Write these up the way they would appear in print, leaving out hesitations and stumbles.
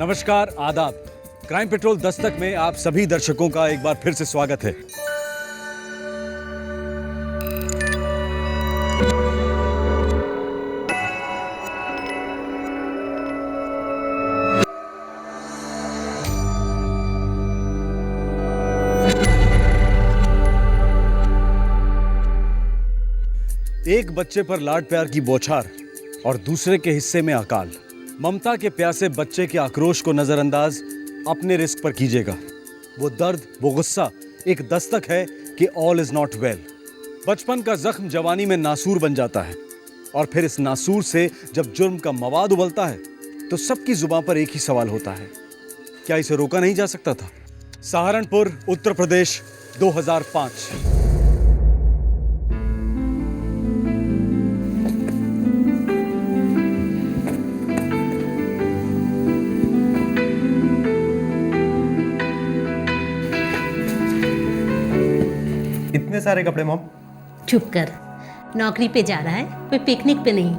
नमस्कार, आदाब। Crime petrol Dastak में आप सभी दर्शकों का एक बार फिर से स्वागत है। एक बच्चे पर लाड प्यार की बौछार और दूसरे के हिस्से में अकाल। ममता के प्यासे बच्चे के आक्रोश को नजरअंदाज अपने रिस्क पर कीजिएगा। वो दर्द, वो गुस्सा एक दस्तक है कि ऑल इज नॉट वेल। बचपन का जख्म जवानी में नासूर बन जाता है और फिर इस नासूर से जब जुर्म का मवाद उबलता है तो सबकी जुबान पर एक ही सवाल होता है, क्या इसे रोका नहीं जा सकता था? सहारनपुर, उत्तर प्रदेश, 2005। इतने सारे कपड़े मॉम? चुप कर, नौकरी पे जा रहा है, कोई पिकनिक पे नहीं।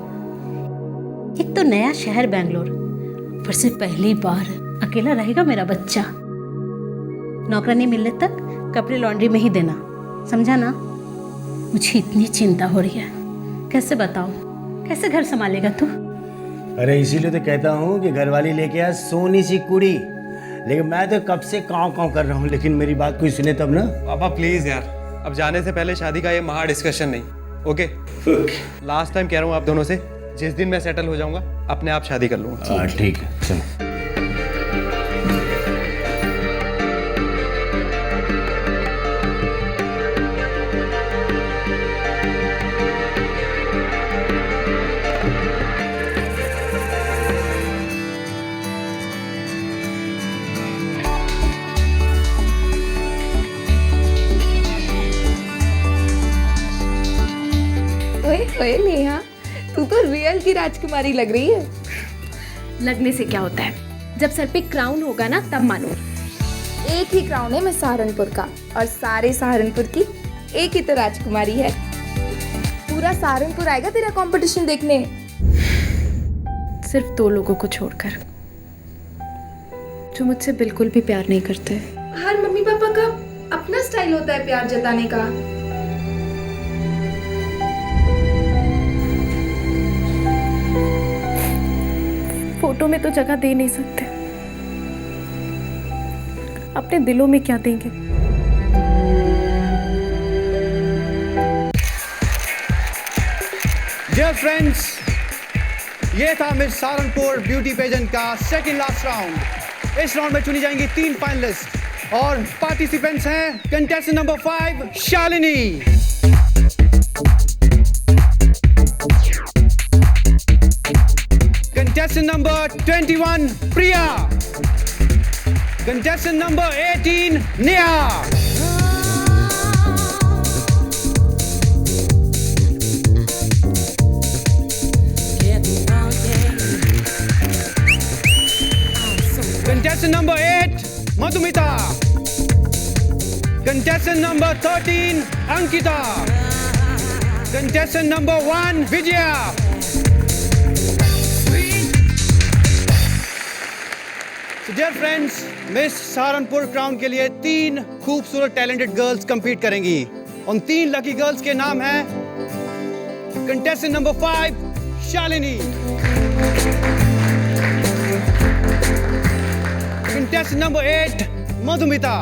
एक तो नया शहर बेंगलोर, फिर से पहली बार अकेला रहेगा मेरा बच्चा। नौकरानी मिलने तक कपड़े लॉन्ड्री में ही देना, समझा ना? मुझे इतनी चिंता हो रही है, कैसे बताऊं, कैसे घर संभालेगा तू? अरे इसीलिए तो कहता हूँ कि घरवाली लेके आ सोनी सी कुड़ी। लेकिन मैं तो कब से काँव कर रहा हूँ, लेकिन मेरी बात कोई सुने तब ना। पापा प्लीज यार, अब जाने से पहले शादी का ये महा डिस्कशन नहीं, ओके? लास्ट टाइम कह रहा हूँ आप दोनों से, जिस दिन मैं सेटल हो जाऊंगा अपने आप शादी कर लूंगा। ठीक है, चलो। ओए नेहा, तू तो रियल की राजकुमारी लग रही है। लगने से क्या होता है, जब सर पे क्राउन होगा ना तब मानो। एक ही क्राउन है मैं सहारनपुर का, और सारे सहारनपुर की एक ही तो राजकुमारी है। पूरा सहारनपुर आएगा तेरा कंपटीशन देखने। सिर्फ 2 लोगों को छोड़कर, जो मुझसे बिल्कुल भी प्यार नहीं करते। हर मम्मी पापा का अपना स्टाइल होता है प्यार जताने का। फोटो में तो जगह दे नहीं सकते, अपने दिलों में क्या देंगे? डियर फ्रेंड्स, ये था मिस सहारनपुर ब्यूटी पेजेंट का सेकंड लास्ट राउंड। इस राउंड में चुनी जाएंगी 3 फाइनलिस्ट और पार्टिसिपेंट्स हैं contestant number 5 Shalini, contestant number 21 Priya, contestant number 18 Neha, contestant number 8 Madhumita, contestant number 13 Ankita, contestant number 1 Vijaya. Dear friends, miss Saharanpur crown के लिए 3 खूबसूरत टैलेंटेड गर्ल्स कंपीट करेंगी। उन 3 लकी गर्ल्स के नाम हैं contestant number 5 Shalini, contestant number 8 Madhumita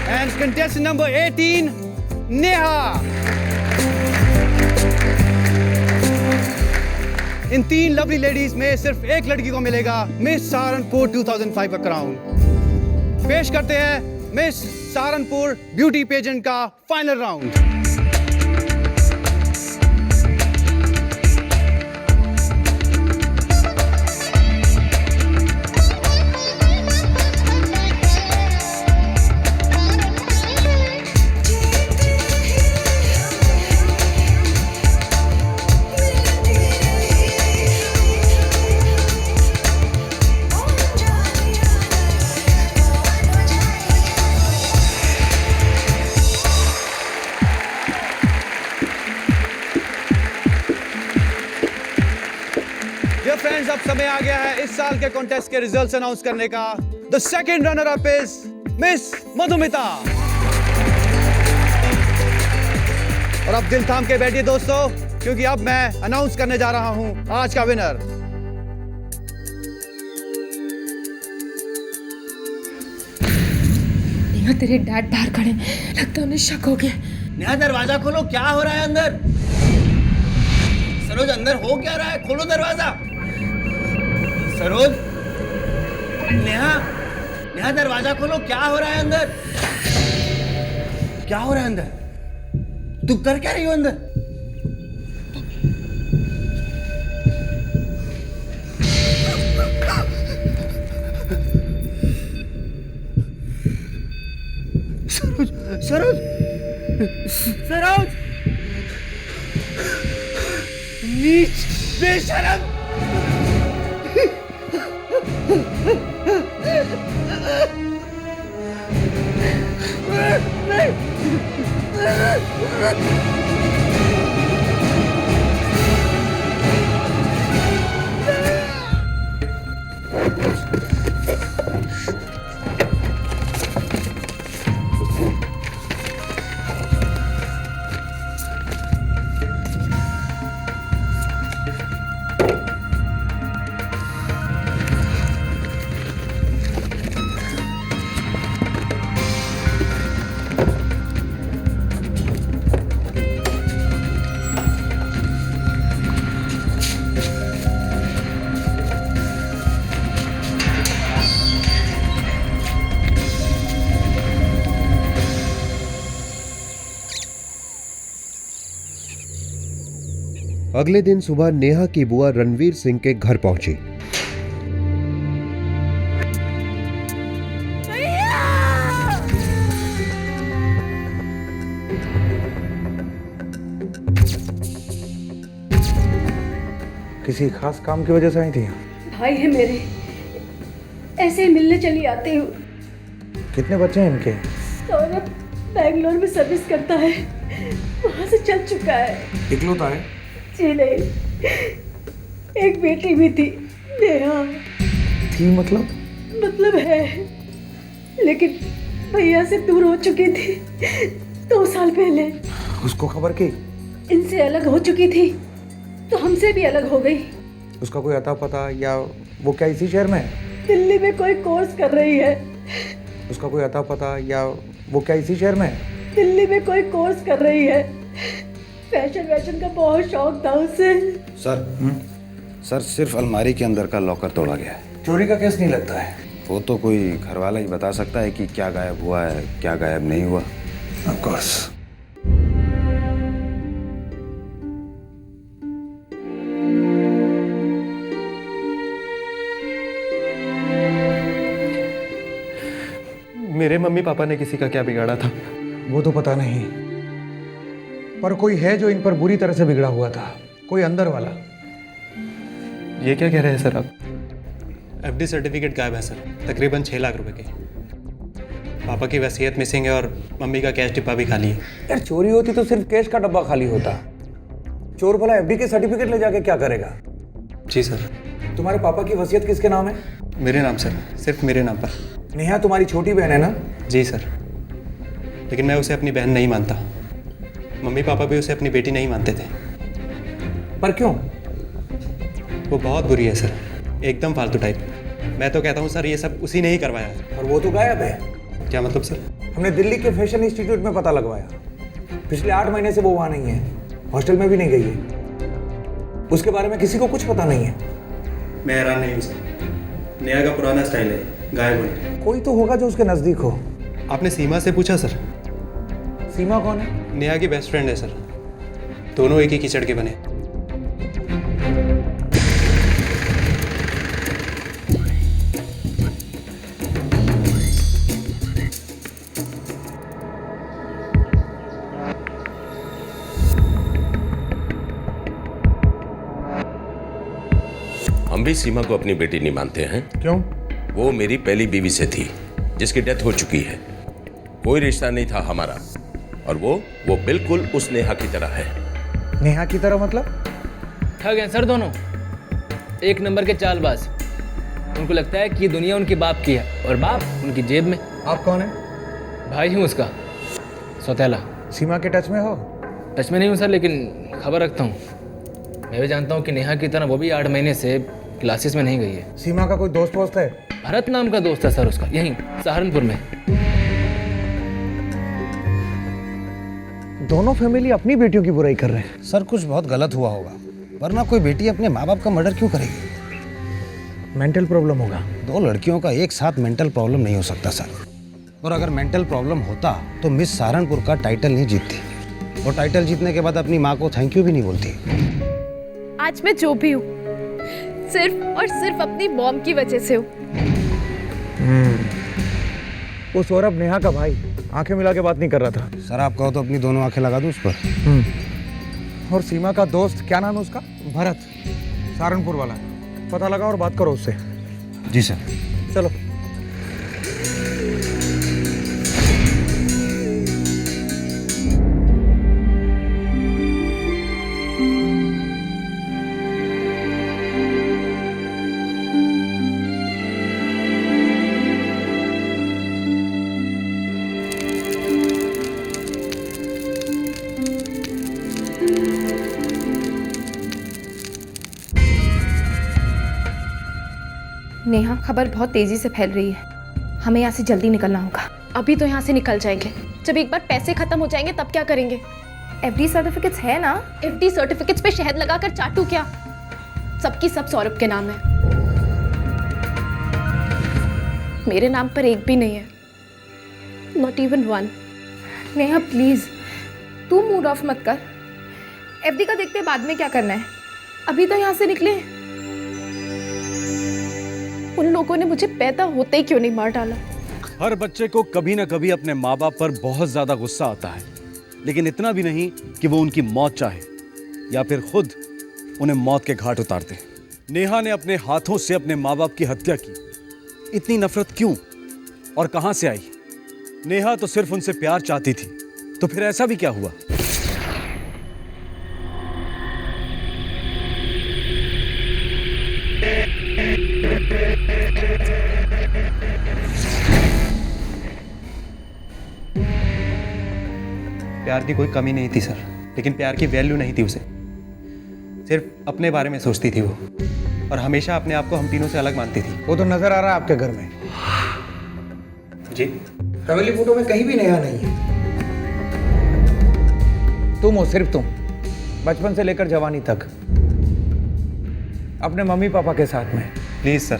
and contestant number 18 Neha. In 3 lovely ladies में सिर्फ एक लड़की को मिलेगा मिस सहारनपुर 2005 का क्राउन। पेश करते हैं मिस सहारनपुर ब्यूटी पेजेंट का फाइनल राउंड। फ्रेंड्स, अब समय आ गया है इस साल के कॉन्टेस्ट के रिजल्ट्स अनाउंस करने का। The second runner up is miss Madhumita. और अब दिल थाम के बैठिए दोस्तों, क्योंकि अब मैं अनाउंस करने जा रहा हूं आज का विनर। नेहा, तेरे डैड बाहर खड़े, लगता है उन्हें शक हो गया। नेहा दरवाजा खोलो, क्या हो रहा है अंदर? सरोज अंदर हो क्या रहा है? खोलो दरवाजा। सरोज, नेहा, नेहा दरवाजा खोलो, क्या हो रहा है अंदर? क्या हो रहा है अंदर? तुम कर क्या रही हो अंदर? सरोज, सरोज, सरोज, नीच बेशरम। अगले दिन सुबह नेहा की बुआ रणवीर सिंह के घर पहुंची। किसी खास काम की वजह से आई थी? भाई है मेरे, ऐसे ही मिलने चली आती हूँ। कितने बच्चे हैं इनके? सौरभ बैंगलोर में सर्विस करता है, वहाँ से चल चुका है। इकलौता है? जी नहीं, एक बेटी भी थी, नेहा। थी मतलब? मतलब है, लेकिन भैया से दूर हो चुकी थी 2 साल पहले। उसको खबर की? इनसे अलग हो चुकी थी तो हमसे भी अलग हो गई। उसका कोई अता पता, या वो क्या इसी शहर में है? दिल्ली में कोई कोर्स कर रही है। उसका कोई अता पता, या वो क्या इसी शहर में है? दिल्ली में कोई कोर्स कर रही है। फैशन का बहुत शौक था उसे। सर सिर्फ अलमारी के अंदर का लॉकर तोड़ा गया है। चोरी का केस नहीं लगता है? वो तो कोई घर वाला ही बता सकता है कि क्या गायब हुआ है, क्या गायब नहीं हुआ। Of course. मेरे मम्मी पापा ने किसी का क्या बिगाड़ा था? वो तो पता नहीं, पर कोई है जो इन पर बुरी तरह से बिगड़ा हुआ था, कोई अंदर वाला। ये क्या कह रहे हैं सर आप? एफडी सर्टिफिकेट गायब है सर, तकरीबन 6 लाख रुपए के। पापा की वसीयत मिसिंग है और मम्मी का कैश डिब्बा भी खाली है। यार चोरी होती तो सिर्फ कैश का डब्बा खाली होता, चोर भला एफडी के सर्टिफिकेट ले जाके क्या करेगा? जी सर। तुम्हारे पापा की वसीयत किसके नाम है? मेरे नाम सर, सिर्फ मेरे नाम पर। नेहा तुम्हारी छोटी बहन है ना? जी सर, लेकिन मैं उसे अपनी बहन नहीं मानता। मम्मी पापा भी उसे अपनी बेटी नहीं मानते थे। पर क्यों? वो बहुत बुरी है सर, एकदम फालतू टाइप। मैं तो कहता हूँ सर ये सब उसी ने ही करवाया है। और वो तो गायब है। क्या मतलब सर? हमने दिल्ली के फैशन इंस्टीट्यूट में पता लगवाया, पिछले 8 महीने से वो वहाँ नहीं है, हॉस्टल में भी नहीं गई है। उसके बारे में किसी को कुछ पता नहीं है। मैं हैरान नहीं हूँ सर, नेहा का पुराना स्टाइल है गायब होने। कोई तो होगा जो उसके नज़दीक हो। आपने सीमा से पूछा सर? सीमा कौन है? नेहा की बेस्ट फ्रेंड है सर, दोनों एक ही कीचड़ के बने। हम भी सीमा को अपनी बेटी नहीं मानते हैं। क्यों? वो मेरी पहली बीवी से थी, जिसकी डेथ हो चुकी है। कोई रिश्ता नहीं था हमारा, और वो बिल्कुल उस नेहा की तरह है। नेहा की तरह मतलब? ठग हैं सर दोनों। एक नंबर के चालबाज। उनको लगता है कि ये दुनिया उनके बाप की है और बाप उनकी जेब में। आप कौन है? भाई हूँ उसका, सौतेला। सीमा के टच में हो? टच में नहीं हूँ सर, लेकिन खबर रखता हूँ। मैं भी जानता हूँ कि नेहा की तरह वो भी 8 महीने से क्लासेस में नहीं गई है। सीमा का कोई दोस्त वोस्त है? भरत नाम का दोस्त है सर उसका, यहीं सहारनपुर में। दोनों फैमिली अपनी बेटियों की बुराई कर रहे हैं। सर कुछ बहुत गलत हुआ होगा, वरना कोई बेटी अपने माँ बाप का मर्डर क्यों करेगी? मेंटल प्रॉब्लम होगा। 2 लड़कियों का एक साथ मेंटल प्रॉब्लम नहीं हो सकता सर। और अगर मेंटल प्रॉब्लम होता तो मिस सहारनपुर का टाइटल नहीं जीतती, और टाइटल जीतने के बाद अपनी माँ को थैंक यू भी नहीं बोलती। आज मैं जो भी हूँ सिर्फ और सिर्फ अपनी मॉम की वजह से हूँ। वो सौरभ नेहा का भाई आंखें मिला के बात नहीं कर रहा था। सर आप कहो तो अपनी दोनों आंखें लगा दूं उस पर। और सीमा का दोस्त, क्या नाम है उसका? भरत, सहारनपुर वाला। पता लगा और बात करो उससे। जी सर। चलो। नेहा, खबर बहुत तेजी से फैल रही है, हमें यहाँ से जल्दी निकलना होगा। अभी तो यहाँ से निकल जाएंगे, जब एक बार पैसे खत्म हो जाएंगे तब क्या करेंगे? एफडी सर्टिफिकेट्स है ना? एफडी सर्टिफिकेट्स पे शहद लगाकर चाटू क्या? सबकी सब सौरभ के नाम है, मेरे नाम पर एक भी नहीं है, not even one. Neha please, तू मूड ऑफ मत कर। एफडी का देखते बाद में क्या करना है, अभी तो यहाँ से निकले। उन लोगों ने मुझे पैदा होते ही क्यों नहीं मार डाला? हर बच्चे को कभी ना कभी अपने माँ बाप पर बहुत ज्यादा गुस्सा आता है, लेकिन इतना भी नहीं कि वो उनकी मौत चाहे या फिर खुद उन्हें मौत के घाट उतारते। नेहा ने अपने हाथों से अपने माँ बाप की हत्या की। इतनी नफरत क्यों और कहां से आई? नेहा तो सिर्फ उनसे प्यार चाहती थी, तो फिर ऐसा भी क्या हुआ? प्यार की कोई कमी नहीं थी सर, लेकिन प्यार की वैल्यू नहीं थी उसे। सिर्फ अपने बारे में सोचती थी वो, और हमेशा अपने आप को हम तीनों से अलग मानती थी। वो तो नजर आ रहा है आपके घर में। जी, फैमिली फोटो में कहीं भी नेहा नहीं है। तुम हो, सिर्फ तुम, बचपन से लेकर जवानी तक अपने मम्मी पापा के साथ में। प्लीज़ सर,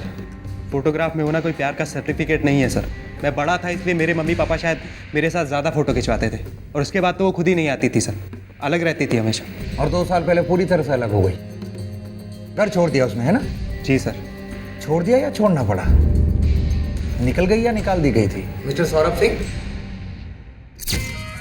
फोटोग्राफ में होना कोई प्यार का सर्टिफिकेट नहीं है सर। मैं बड़ा था इसलिए मेरे मम्मी पापा शायद मेरे साथ ज़्यादा फ़ोटो खिंचवाते थे, और उसके बाद तो वो खुद ही नहीं आती थी सर, अलग रहती थी हमेशा। और 2 साल पहले पूरी तरह से अलग हो गई, घर छोड़ दिया उसने, है ना? जी सर। छोड़ दिया या छोड़ना पड़ा? निकल गई या निकाल दी गई थी? मिस्टर सौरभ सिंह,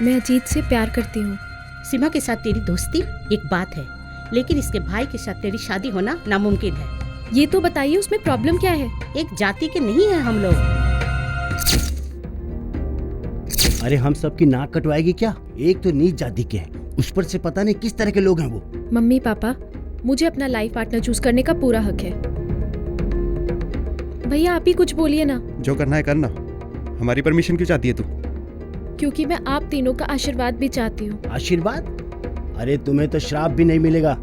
मैं अजीत से प्यार करती हूँ। सीमा के साथ तेरी दोस्ती एक बात है, लेकिन इसके भाई के साथ तेरी शादी होना नामुमकिन है। ये तो बताइए उसमें प्रॉब्लम क्या है? एक जाति के नहीं है हम लोग। अरे हम सबकी नाक कटवाएगी क्या? एक तो नीच जाति के हैं, उस पर से पता नहीं किस तरह के लोग हैं वो। मम्मी पापा, मुझे अपना लाइफ पार्टनर चूज करने का पूरा हक है। भैया आप ही कुछ बोलिए ना। जो करना है करना, हमारी परमिशन क्यों चाहती है तू? क्योंकि मैं आप तीनों का आशीर्वाद भी चाहती हूँ। आशीर्वाद? अरे तुम्हें तो श्राप भी नहीं मिलेगा।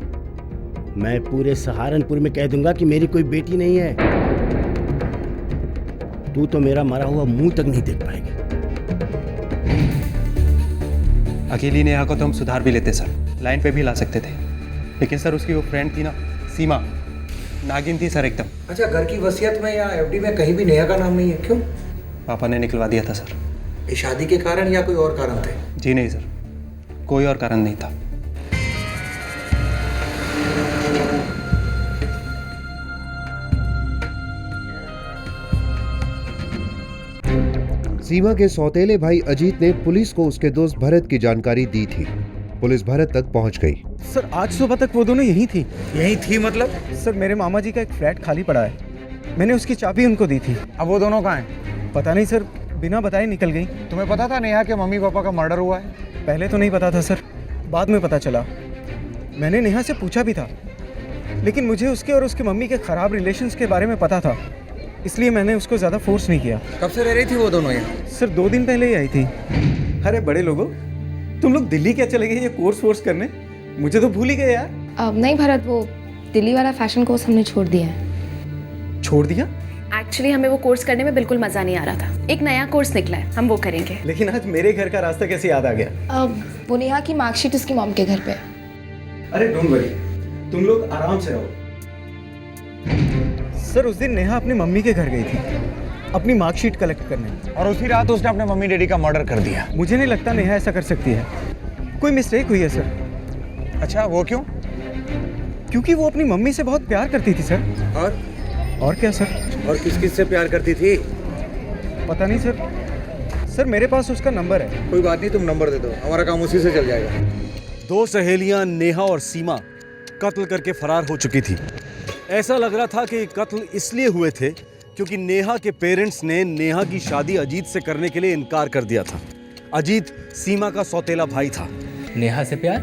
मैं पूरे सहारनपुर में कह दूंगा कि मेरी कोई बेटी नहीं है। तू तो मेरा मरा हुआ मुंह तक नहीं देख पाएगी। अकेली नेहा को तो हम सुधार भी लेते सर, लाइन पे भी ला सकते थे, लेकिन सर उसकी वो फ्रेंड थी ना, सीमा, नागिन थी सर एकदम। अच्छा, घर की वसीयत में या एफडी में कहीं भी नेहा का नाम नहीं है, क्यों? पापा ने निकलवा दिया था सर। ये शादी के कारण या कोई और कारण थे? जी नहीं सर, कोई और कारण नहीं था। सीमा के सौतेले भाई अजीत ने पुलिस को उसके दोस्त भरत की जानकारी दी थी। पुलिस भरत तक पहुंच गई। सर आज सुबह तक वो दोनों यहीं थी। यहीं थी मतलब? सर मेरे मामा जी का एक फ्लैट खाली पड़ा है, मैंने उसकी चाबी उनको दी थी। अब वो दोनों कहाँ हैं? पता नहीं सर, बिना बताए निकल गई। तुम्हें पता था नेहा के मम्मी पापा का मर्डर हुआ है? पहले तो नहीं पता था सर, बाद में पता चला। मैंने नेहा से पूछा भी था, लेकिन मुझे उसके और उसकी मम्मी के ख़राब रिलेशंस के बारे में पता था, इसलिए मैंने उसको ज़्यादा फोर्स नहीं किया। कब से रह रही थी वो दोनों यहाँ? सर 2 दिन पहले ही आई थी। अरे बड़े लोगों, तुम लोग दिल्ली क्या चले गए ये कोर्स करने? मुझे तो भूल ही गए यार। नहीं भरत, वो दिल्ली वाला फैशन कोर्स हमने छोड़ दिया है। छोड़ दिया? एक्चुअली हमें वो कोर्स करने में बिल्कुल मज़ा नहीं आ रहा था। एक नया कोर्स निकला है, हम वो करेंगे। लेकिन आज मेरे घर का रास्ता कैसे याद आ गया? वो नेहा की मार्कशीट उसकी मॉम के घर पे। अरे डोंट वरी, तुम लोग आराम से रहो। सर उस दिन नेहा अपनी मम्मी के घर गई थी अपनी मार्कशीट कलेक्ट करने, और उसी रात उसने अपने मम्मी डैडी का मर्डर कर दिया। मुझे नहीं लगता नेहा ऐसा कर सकती है, कोई मिस्टेक हुई है सर। अच्छा, वो क्यों? क्योंकि वो अपनी मम्मी से बहुत प्यार करती थी सर। और क्या सर? और किस किस से प्यार करती थी? पता नहीं सर। सर मेरे पास उसका नंबर है। कोई बात नहीं, तुम नंबर दे दो, हमारा काम उसी से चल जाएगा। 2 सहेलियां नेहा और सीमा कत्ल करके फरार हो चुकी थी। ऐसा लग रहा था कि कत्ल इसलिए हुए थे क्योंकि नेहा के पेरेंट्स ने नेहा की शादी अजीत से करने के लिए इनकार कर दिया था। अजीत सीमा का सौतेला भाई था। नेहा से प्यार?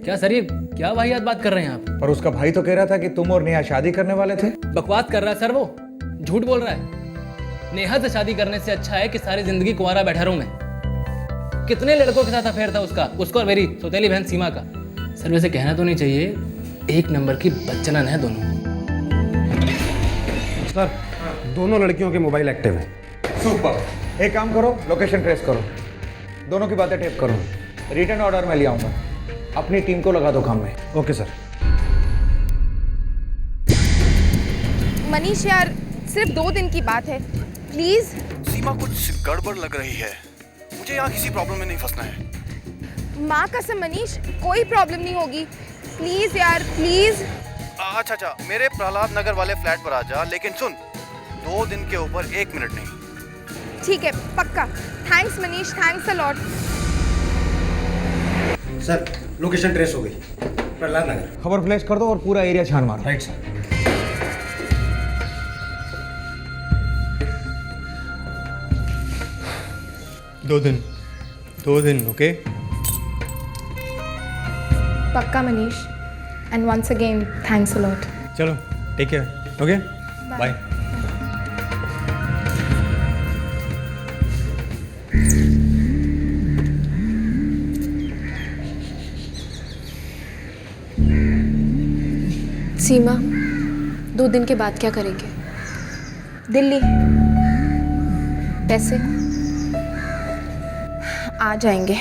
क्या सर, ये क्या वाहियात बात कर रहे हैं आप? पर उसका भाई तो कह रहा था कि तुम और नेहा शादी करने वाले थे। बकवास कर रहा है सर, वो झूठ बोल रहा है। नेहा से शादी करने से अच्छा है कि सारी जिंदगी कुंवारा बैठा रहूं मैं। कितने लड़कों के साथ अफेयर था उसका और मेरी सौतेली बहन सीमा का। सर वैसे कहना तो नहीं चाहिए, 1 नंबर की बच्चनन है दोनों। सर दोनों लड़कियों के मोबाइल एक्टिव है। सुपर। एक काम करो, लोकेशन ट्रेस करो, दोनों की बातें टेप करो। रिटर्न ऑर्डर मैं ले आऊंगा, अपनी टीम को लगा दो काम में। Okay sir. मनीष यार, सिर्फ 2 दिन की बात है, प्लीज। सीमा कुछ गड़बड़ लग रही है, मुझे यहाँ किसी प्रॉब्लम में नहीं फंसना है। माँ कसम मनीष, कोई प्रॉब्लम नहीं होगी, प्लीज यार प्लीज। अच्छा, मेरे प्रहलाद नगर वाले फ्लैट पर आ जा, लेकिन सुन, 2 दिन के ऊपर 1 मिनट नहीं। ठीक है, पक्का। Thanks Manish, thanks a lot. Sir location trace हो गई, प्रहलाद नगर। खबर फ्लैश कर दो और पूरा एरिया छान मारो। Right sir. दो दिन ओके? पक्का Manish, and once again thanks a lot. चलो take care, okay bye. Seema, 2 दिन के बाद क्या करेंगे? दिल्ली। पैसे आ जाएंगे।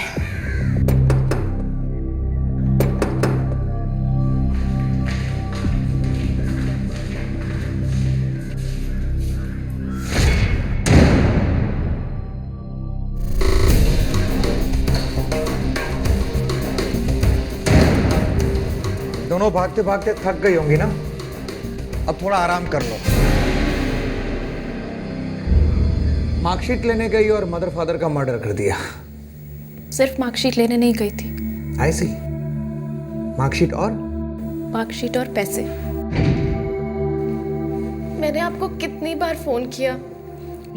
दोनों भागते भागते थक गई होंगी ना, अब थोड़ा आराम कर लो। मार्कशीट लेने गई और मदर फादर का मर्डर कर दिया। सिर्फ मार्कशीट लेने नहीं गई थी। ऐसी मार्कशीट और पैसे। मैंने आपको कितनी बार फोन किया।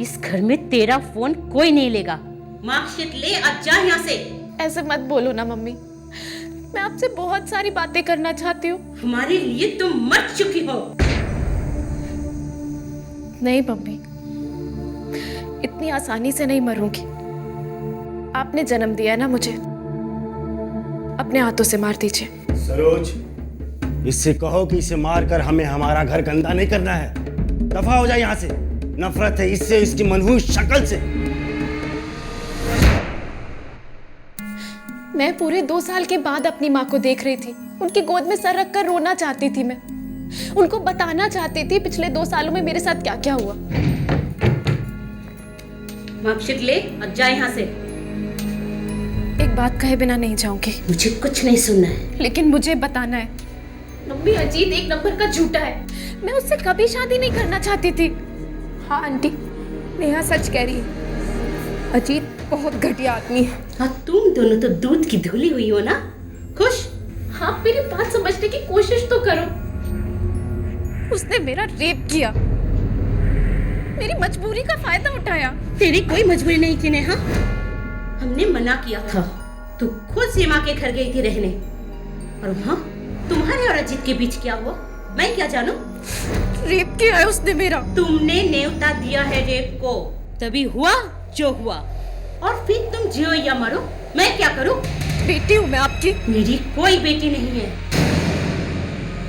इस घर में तेरा फोन कोई नहीं लेगा। मार्कशीट ले अब जा यहाँ से। ऐसे मत बोलो ना मम्मी, मैं आपसे बहुत सारी बातें करना चाहती हूँ। हमारे लिए तुम मर चुकी हो। नहीं मम्मी, इतनी आसानी से नहीं मरूंगी। आपने जन्म दिया है ना मुझे, अपने हाथों से मार दीजिए। सरोज, इससे कहो कि इसे मारकर हमें हमारा घर गंदा नहीं करना है। दफा हो जाए यहाँ से। नफरत है इससे, इसकी मनहूस शक्ल से। मैं पूरे 2 साल के बाद अपनी माँ को देख रही थी। उनकी गोद में सर रखकर रोना चाहती थी मैं। उनको बताना चाहती थी पिछले 2 सालों में मेरे साथ क्या क्या हुआ। मार्कशीट ले और जा यहाँ से। एक बात कहे बिना नहीं जाऊंगी। मुझे कुछ नहीं सुनना है। लेकिन मुझे बताना है। मम्मी, अजीत 1 नंबर का झूठा है। मैं उससे कभी शादी नहीं करना चाहती थी। हाँ आंटी, नेहा सच कह रही है। अजीत बहुत घटिया आदमी है। हाँ, तुम दोनों तो दूध की धुली हुई हो ना। खुश? हाँ, मेरी बात समझने की कोशिश तो करो। उसने मेरा रेप किया, मेरी मजबूरी का फायदा उठाया। तेरी कोई मजबूरी नहीं थी नेहा, हमने मना किया था। तू खुद सीमा के घर गई थी रहने, और वहाँ तुम्हारे और अजीत के बीच क्या हुआ मैं क्या जानूं? रेप किया है उसने मेरा। तुमने न्योता दिया है रेप को, तभी हुआ जो हुआ। और फिर तुम जियो या मरो, मैं क्या करूं? बेटी हूं मैं आपकी। मेरी कोई बेटी नहीं है,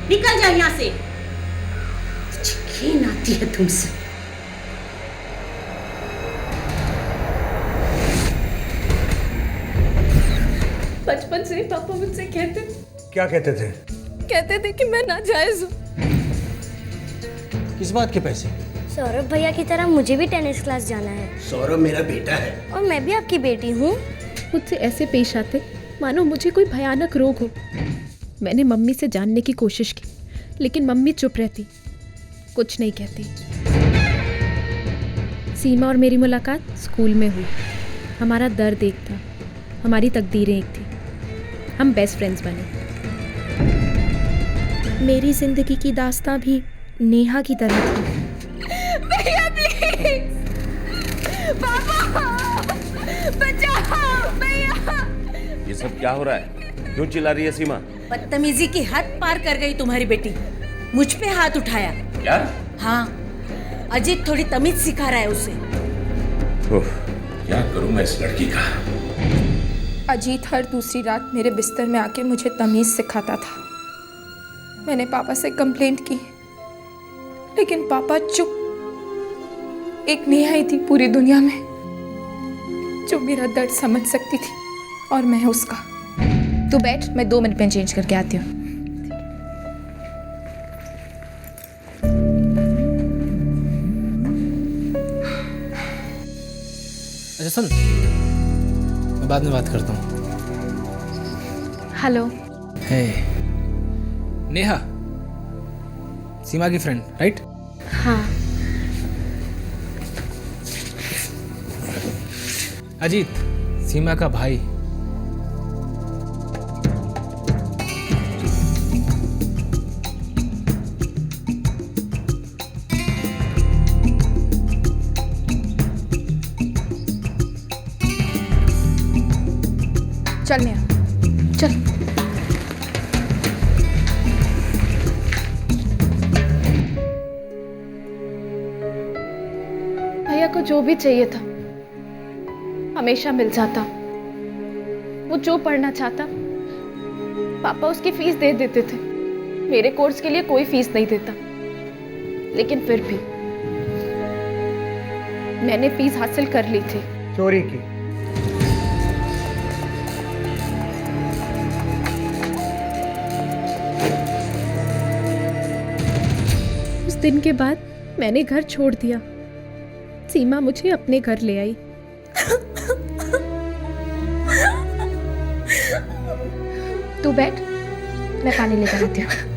निकल जा यहाँ से। मुझे घिन आती है तुमसे। बचपन से ही पापा मुझसे कहते क्या कहते थे कि मैं नाजायज हूँ। किस बात के पैसे? सौरभ भैया की तरह मुझे भी टेनिस क्लास जाना है। सौरभ मेरा बेटा है और मैं भी आपकी बेटी हूँ। मुझसे ऐसे पेश आते मानो मुझे कोई भयानक रोग हो। मैंने मम्मी से जानने की कोशिश की, लेकिन मम्मी चुप रहती, कुछ नहीं कहती। सीमा और मेरी मुलाकात स्कूल में हुई। हमारा दर्द एक था, हमारी तकदीरें एक थी। हम बेस्ट फ्रेंड्स बने। मेरी जिंदगी की दास्तां भी नेहा की तरह थी। भैया प्लीज, पापा बचाओ भैया। ये सब क्या हो रहा है? क्यों चिल्ला रही है सीमा? बदतमीजी की हद पार कर गई तुम्हारी बेटी, मुझ पे हाथ उठाया। क्या? हाँ, अजीत थोड़ी तमीज सिखा रहा है उसे। क्या करूं मैं इस लड़की का? अजीत हर दूसरी रात मेरे बिस्तर में आके मुझे तमीज़ सिखाता था। मैंने पापा से कंप्लेंट की, लेकिन पापा चुप। एक नेहा ही थी पूरी दुनिया में जो मेरा दर्द समझ सकती थी, और मैं उसका। तू बैठ, मैं 2 मिनट में चेंज करके आती हूँ। अच्छा सुन, मैं बाद में बात करता हूँ। हेलो। हे नेहा, सीमा की फ्रेंड राइट? हाँ। अजीत, सीमा का भाई। चल नेहा, चल। भैया को जो भी चाहिए था हमेशा मिल जाता। वो जो पढ़ना चाहता पापा उसकी फीस दे देते थे। मेरे कोर्स के लिए कोई फीस नहीं देता, लेकिन फिर भी मैंने फीस हासिल कर ली थी। चोरी की? उस दिन के बाद मैंने घर छोड़ दिया। सीमा मुझे अपने घर ले आई। तू बैठ, मैं पानी लेकर आती हूँ।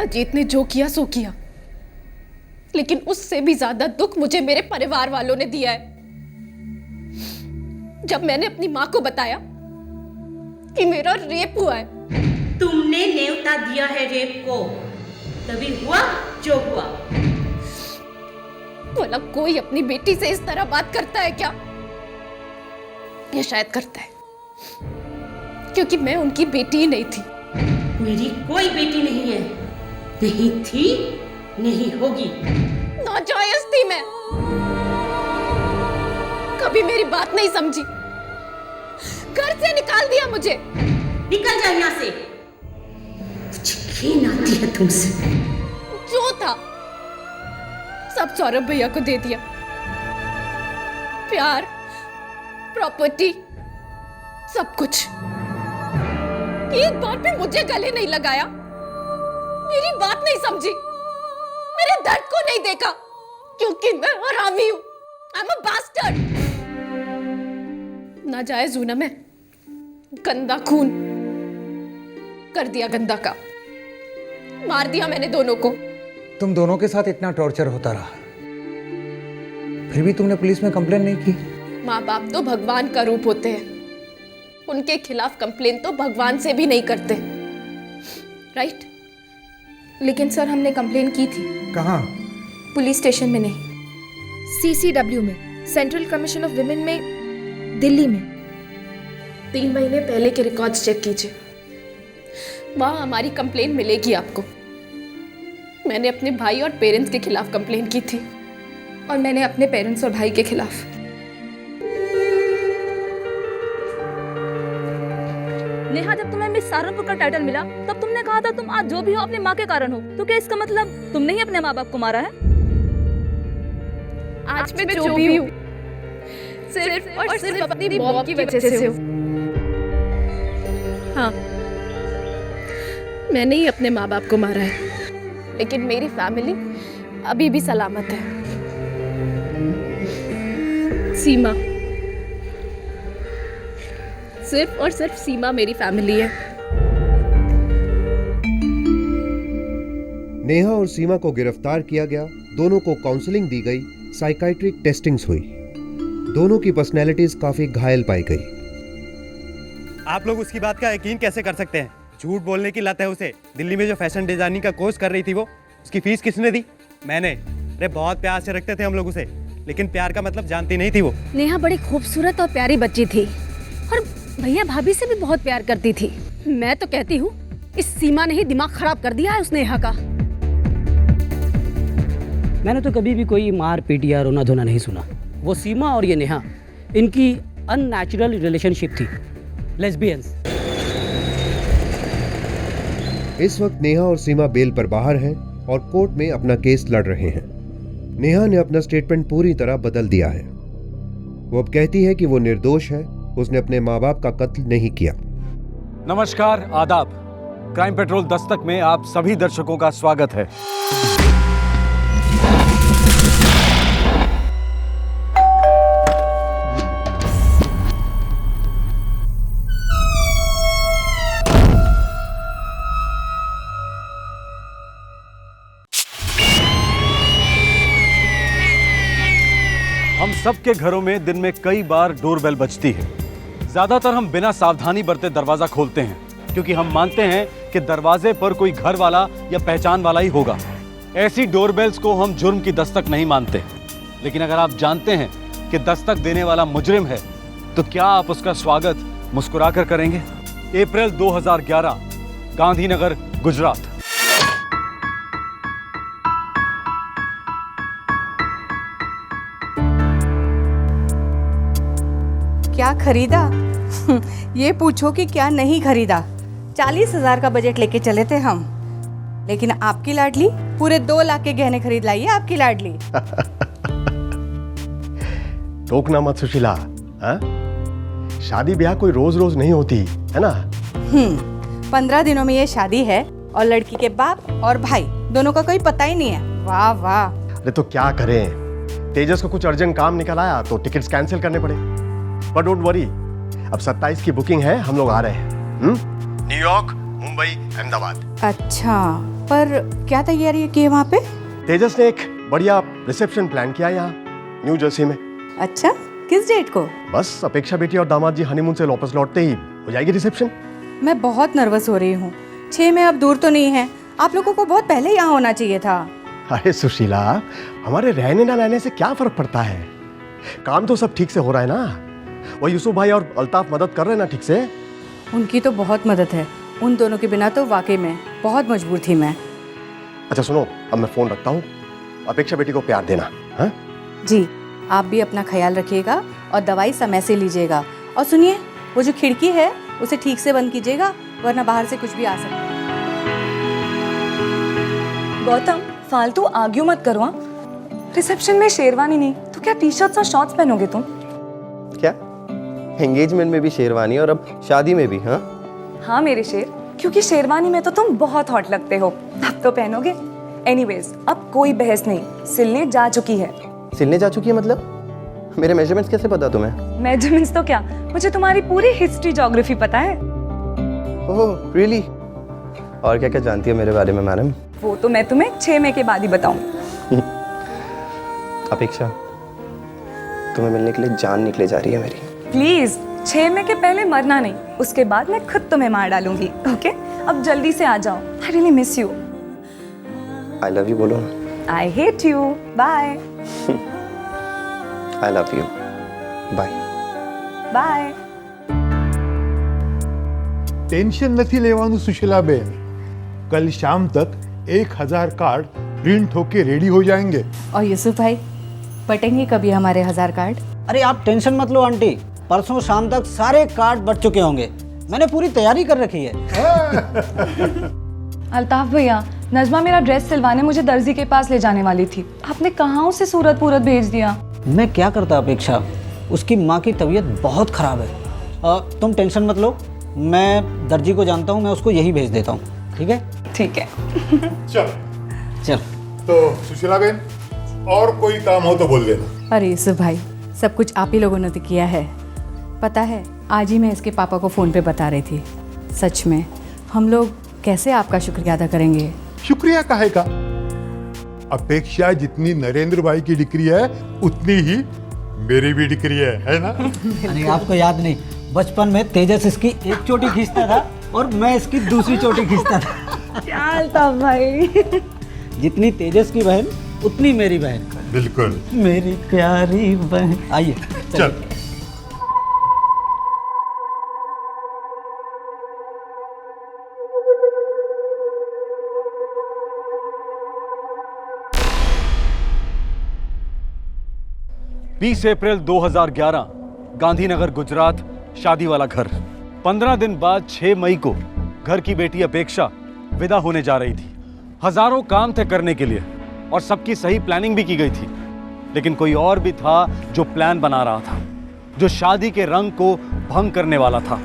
अजीत ने जो किया सो किया, लेकिन उससे भी ज्यादा दुख मुझे मेरे परिवार वालों ने दिया है। जब मैंने अपनी माँ को बताया कि मेरा रेप हुआ है। तुमने न्योता दिया है रेप को, तभी हुआ जो हुआ। भला कोई अपनी बेटी से इस तरह बात करता है क्या? ये शायद करता है, क्योंकि मैं उनकी बेटी ही नहीं थी। मेरी कोई बेटी नहीं है, नहीं थी, नहीं होगी। नाजायज थी मैं, कभी मेरी बात नहीं समझी, घर से निकाल दिया मुझे। निकल जा यहाँ से, मुझे घिन आती है तुमसे। जो था सब सौरभ भैया को दे दिया। प्यार, प्रॉपर्टी, सब कुछ। एक बार भी मुझे गले नहीं लगाया, मेरी बात नहीं समझी, मेरे दर्द को नहीं देखा, क्योंकि मैं हरामी हूं। I'm a bastard। नाजायज हूं ना मैं। गंदा खून कर दिया, गंदा का मार दिया मैंने दोनों को। तुम दोनों के साथ इतना टॉर्चर होता रहा, फिर भी तुमने पुलिस में कंप्लेन नहीं की? माँ बाप तो भगवान का रूप होते हैं, उनके खिलाफ कंप्लेन तो भगवान से भी नहीं करते, राइट? लेकिन सर हमने कंप्लेन की थी। कहाँ? पुलिस स्टेशन में नहीं, CCW में, सेंट्रल कमीशन ऑफ विमेन में, दिल्ली में। 3 महीने पहले के रिकॉर्ड्स चेक कीजिए, वहाँ हमारी कंप्लेन मिलेगी आपको। मैंने अपने भाई और पेरेंट्स के खिलाफ कंप्लेन की थी। और मैंने अपने पेरेंट्स और भाई के खिलाफ। नेहा, जब तुम्हें मिस सहारनपुर का टाइटल मिला तब तुमने कहा था तुम आज जो भी हो अपनी माँ के कारण हो, तो क्या इसका मतलब तुमने ही अपने माँ बाप को मारा है? आज मैं जो भी हूँ सिर्फ और सिर्फ अपनी मॉम की वजह से हूँ। हाँ, मैंने ही अपने माँ बाप को मारा है, लेकिन मेरी फैमिली अभी भी सलामत है। सीमा, सिर्फ और सिर्फ सीमा मेरी फैमिली है। नेहा और सीमा को गिरफ्तार किया गया, दोनों को काउंसलिंग दी गई, साइकाइट्रिक टेस्टिंग्स हुई। दोनों की पर्सनैलिटीज काफी घायल पाई गई। आप लोग उसकी बात का यकीन कैसे कर सकते हैं? झूठ बोलने की लत है उसे। दिल्ली में जो फैशन डिजाइनिंग का कोर्स कर रही थी वो, उसकी फीस किसने दी? मैंने। अरे बहुत प्यार से रखते थे हम लोग उसे, लेकिन प्यार का मतलब जानती नहीं थी वो। नेहा बड़ी खूबसूरत और प्यारी बच्ची थी और भैया भाभी से भी बहुत प्यार करती थी। मैं तो कहती हूँ इस सीमा ने ही दिमाग खराब कर दिया है उस नेहा का। मैंने तो कभी भी कोई मार पीट या रोना धोना नहीं सुना। वो सीमा और ये नेहा, इनकी अननेचुरल रिलेशनशिप थी, लेस्बियंस। इस वक्त नेहा और सीमा बेल पर बाहर हैं और कोर्ट में अपना केस लड़ रहे हैं। नेहा ने अपना स्टेटमेंट पूरी तरह बदल दिया है। वो अब कहती है कि वो निर्दोष है, उसने अपने माँ बाप का कत्ल नहीं किया। नमस्कार, आदाब। क्राइम पेट्रोल दस्तक में आप सभी दर्शकों का स्वागत है। हम सबके घरों में दिन में कई बार डोरबेल बजती है। ज्यादातर हम बिना सावधानी बरते दरवाजा खोलते हैं, क्योंकि हम मानते हैं कि दरवाजे पर कोई घर वाला या पहचान वाला ही होगा। ऐसी डोरबेल्स को हम जुर्म की दस्तक नहीं मानते। लेकिन अगर आप जानते हैं कि दस्तक देने वाला मुजरिम है, तो क्या आप उसका स्वागत मुस्कुराकर करेंगे? अप्रैल 2011, गांधीनगर, गुजरात। क्या खरीदा? ये पूछो कि क्या नहीं खरीदा। 40,000 का बजट लेके चले थे हम, लेकिन आपकी लाडली पूरे 2 लाख के गहने खरीद लाई है आपकी लाडली। टोकना मत सुशीला, हाँ? शादी ब्याह कोई रोज रोज नहीं होती है ना। 15 दिनों में ये शादी है और लड़की के बाप और भाई दोनों का कोई पता ही नहीं है। वाह वाह। अरे तो क्या करें, तेजस को कुछ अर्जेंट काम निकल आया तो टिकट्स कैंसिल करने पड़े। बट डोंट वरी, अब 27 की बुकिंग है, हम लोग आ रहे हैं। न्यूयॉर्क, मुंबई, अहमदाबाद। अच्छा, पर क्या तैयारी की है वहाँ पे? तेजस ने एक बढ़िया रिसेप्शन प्लान किया यहाँ न्यू जर्सी में। अच्छा, किस डेट को? बस अपेक्षा बेटी और दामाद जी हनीमून से वापस लौटते ही हो जाएगी रिसेप्शन। मैं बहुत नर्वस हो रही हूँ। 6 में अब दूर तो नहीं है, आप लोगों को बहुत पहले यहाँ होना चाहिए था। अरे सुशीला, हमारे रहने ना रहने से क्या फर्क पड़ता है? काम तो सब ठीक से हो रहा है ना। वो यूसुफ भाई और अल्ताफ मदद कर रहे हैं ना ठीक से? उनकी तो बहुत मदद है, उन दोनों के बिना तो वाकई में बहुत मजबूर थी मैं। अच्छा सुनो, अब मैं फोन रखता हूँ। अपेक्षा बेटी को प्यार देना। हाँ जी, आप भी अपना ख्याल रखिएगा और दवाई समय से लीजिएगा। और सुनिए, वो जो खिड़की है उसे ठीक से बंद कीजिएगा, वरना बाहर से कुछ भी आ सकता है। गौतम, फालतू आर्ग्यू मत करो। रिसेप्शन में शेरवानी नहीं तो क्या टी-शर्ट्स और शॉर्ट्स पहनोगे तुम? क्या एंगेजमेंट में भी शेरवानी और अब शादी में भी? हाँ मेरे शेर, क्योंकि शेरवानी में तो तुम बहुत हॉट लगते हो, अब तो पहनोगे। एनीवेज, अब कोई बहस नहीं, सिलने जा चुकी है। सिलने जा चुकी है मतलब? मेरे मेजरमेंट्स कैसे पता तुम्हें? मेजरमेंट्स तो क्या, मुझे तुम्हारी पूरी हिस्ट्री ज्योग्राफी पता है। Oh really? और क्या क्या जानती है मेरे बारे में मैडम? वो तो मैं तुम्हें 6 मई के बाद ही बताऊं। अपेक्षा, तुम्हें मिलने के लिए जान निकले जा रही है मेरी। प्लीज 6 मई के पहले मरना नहीं, उसके बाद मैं खुद तुम्हें मार डालूंगी। ओके अब जल्दी से आ जाओ, I really miss you. I love you बोलो ना। I hate you, bye. I love you, bye bye. Tension નથી લેવાનું સુશીલાબેન, कल शाम तक 1000 कार्ड प्रिंट होके रेडी हो जाएंगे। और यूसुफ भाई बटेंगे कभी हमारे 1000 कार्ड? अरे आप टेंशन मत लो आंटी, परसों शाम तक सारे कार्ड बट चुके होंगे। मैंने पूरी तैयारी कर रखी है। अल्ताफ भैया, नजमा मेरा ड्रेस सिलवाने मुझे दर्जी के पास ले जाने वाली थी, आपने कहाँ उसे सूरत पूरत भेज दिया। मैं क्या करता अपेक्षा, उसकी माँ की तबीयत बहुत ख़राब है। तुम टेंशन मत लो, मैं दर्जी को जानता हूँ, मैं उसको यही भेज देता हूँ। ठीक है? ठीक है। चल तो सुशीलाबेन, और कोई काम हो तो बोल देना। अरे यूसुफ भाई, सब कुछ आप ही लोगों ने तो किया है। पता है, आज ही मैं इसके पापा को फ़ोन पे बता रही थी। सच में हम लोग कैसे आपका शुक्रिया अदा करेंगे। शुक्रिया काहे का, अपेक्षा जितनी नरेंद्र भाई की डिग्री है उतनी ही मेरी भी डिग्री है ना? अरे आपको याद नहीं, बचपन में तेजस इसकी एक चोटी खींचता था और मैं इसकी दूसरी चोटी खींचता था। क्या था भाई? जितनी तेजस की बहन उतनी मेरी बहन। बिल्कुल मेरी प्यारी बहन। आइए चल। अप्रैल 2011 गांधीनगर गुजरात, शादी वाला घर। 15 दिन बाद 6 मई को घर की बेटी अपेक्षा विदा होने जा रही थी। हजारों काम थे करने के लिए और सबकी सही प्लानिंग भी की गई थी, लेकिन कोई और भी था जो प्लान बना रहा था, जो शादी के रंग को भंग करने वाला था।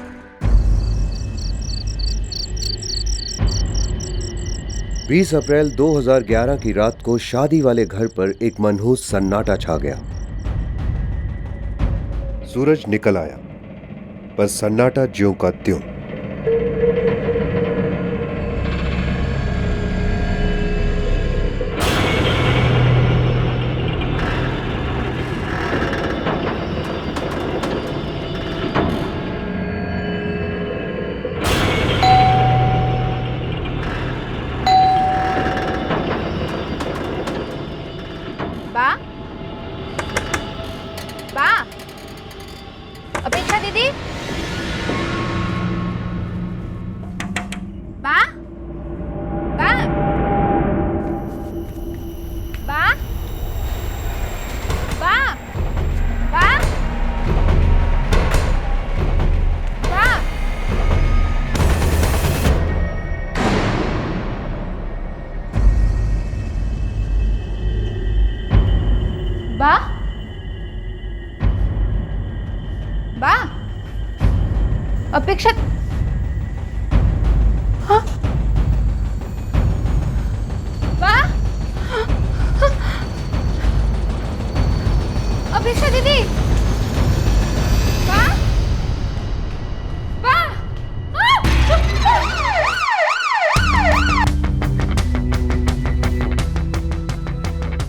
अप्रैल 2011 की रात को शादी वाले घर पर एक मनहूस सन्नाटा छा गया। सूरज निकल आया, पर सन्नाटा ज्यों का त्यों। बा बा अपेक्षा दीदी, बा बा बा बा बा बा बा बा अपेक्षा, हाँ बा अपेक्षा दीदी, बा बा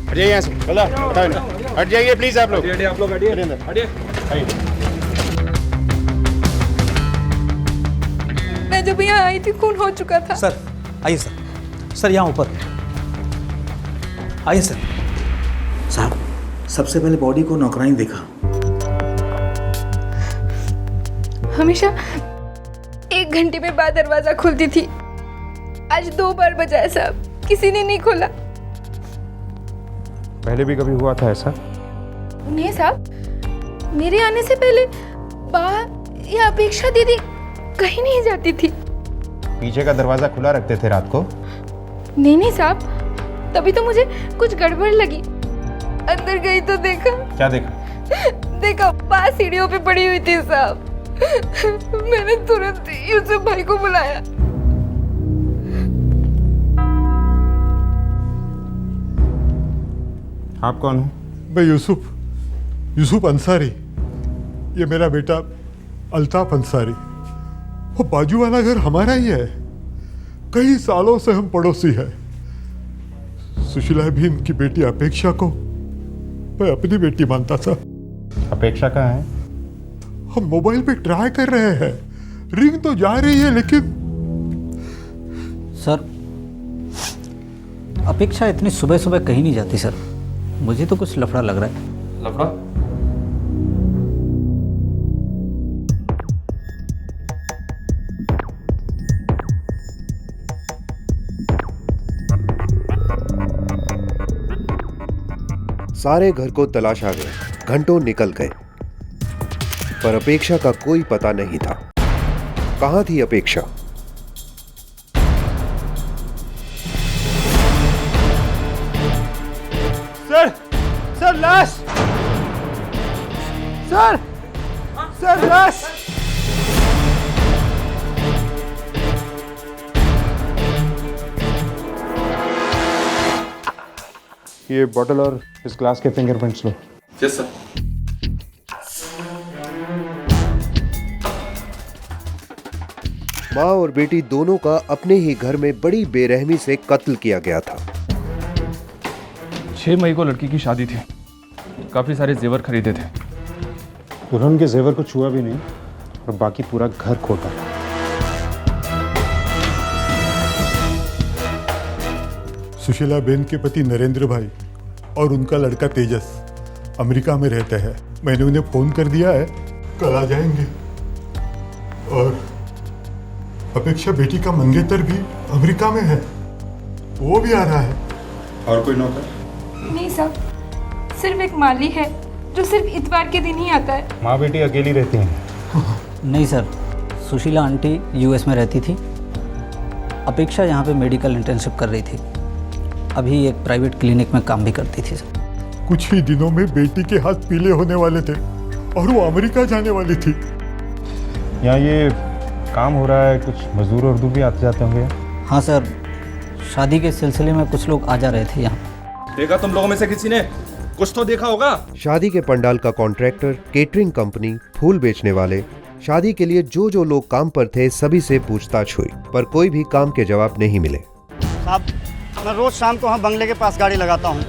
हटिए यहाँ से, हट जाइए प्लीज आप लोग। आप लोग हटिए। मैं जब यहाँ आई थी खून हो चुका था। सर आइए सर, सर यहाँ ऊपर आइए सर। साहब, सबसे पहले बॉडी को नौकरानी देखा। हमेशा 1 घंटे में बाद दरवाजा खुलती थी, आज 2 बार बजाया साहब, किसी ने नहीं खोला। पहले भी कभी हुआ था ऐसा? नहीं साहब, मेरे आने से पहले बा या अपेक्षा दीदी कहीं नहीं जाती थी। पीछे का दरवाजा खुला रखते थे रात को? नहीं साहब, तभी तो मुझे कुछ गड़बड़ लगी। अंदर गई तो देखा। क्या देखा? देखा बा सीढ़ियों पे पड़ी हुई थी साहब। मैंने तुरंत यूसुफ भाई को बुलाया। आप कौन हो? मैं यूसुफ अंसारी। ये मेरा बेटा अल्ताफ अंसारी। वो बाजू वाला घर हमारा ही है, कई सालों से हम पड़ोसी हैं। सुशीला भी इनकी बेटी अपेक्षा को मैं अपनी बेटी मानता था। अपेक्षा कहाँ है? हम मोबाइल पे ट्राई कर रहे हैं, रिंग तो जा रही है लेकिन। सर अपेक्षा इतनी सुबह सुबह कहीं नहीं जाती सर, मुझे तो कुछ लफड़ा लग रहा है। लफड़ा? सारे घर को तलाशा गया, घंटों निकल गए, पर अपेक्षा का कोई पता नहीं था। कहां थी अपेक्षा? सर लाश! सर लाश! ये बॉटल और इस ग्लास के फिंगरप्रिंट्स लो। Yes sir. माँ और बेटी दोनों का अपने ही घर में बड़ी बेरहमी से कत्ल किया गया था। 6 मई को लड़की की शादी थी, काफी सारे जेवर खरीदे थे। दुल्हन के जेवर को छुआ भी नहीं और बाकी पूरा घर खोटा। सुशीला बेन के पति नरेंद्र भाई और उनका लड़का तेजस अमेरिका में रहते हैं। मैंने उन्हें फोन कर दिया है, कल आ जाएंगे। और अपेक्षा बेटी का मंगेतर भी अमेरिका में है, वो भी आ रहा है। और कोई नौकर? नहीं साहब, सिर्फ एक माली है जो सिर्फ इतवार के दिन ही आता है। माँ बेटी अकेली रहती हैं? नहीं सर, सुशीला आंटी यूएस में रहती थी, अपेक्षा यहाँ पे मेडिकल इंटर्नशिप कर रही थी, अभी एक प्राइवेट क्लिनिक में काम भी करती थी सर। कुछ ही दिनों में बेटी के हाथ पीले होने वाले थे और वो अमेरिका जाने वाली थी। यहाँ ये काम हो रहा है, कुछ मजदूर उर्दू भी आते जाते होंगे? हाँ सर, शादी के सिलसिले में कुछ लोग आ जा रहे थे यहाँ। देखा तुम लोगों में से किसी ने? कुछ तो देखा होगा। शादी के पंडाल का कॉन्ट्रैक्टर, केटरिंग कंपनी, फूल बेचने वाले, शादी के लिए जो जो लोग काम पर थे सभी से पूछताछ हुई, पर कोई भी काम के जवाब नहीं मिले। साहब, मैं रोज शाम को वहाँ बंगले के पास गाड़ी लगाता हूँ,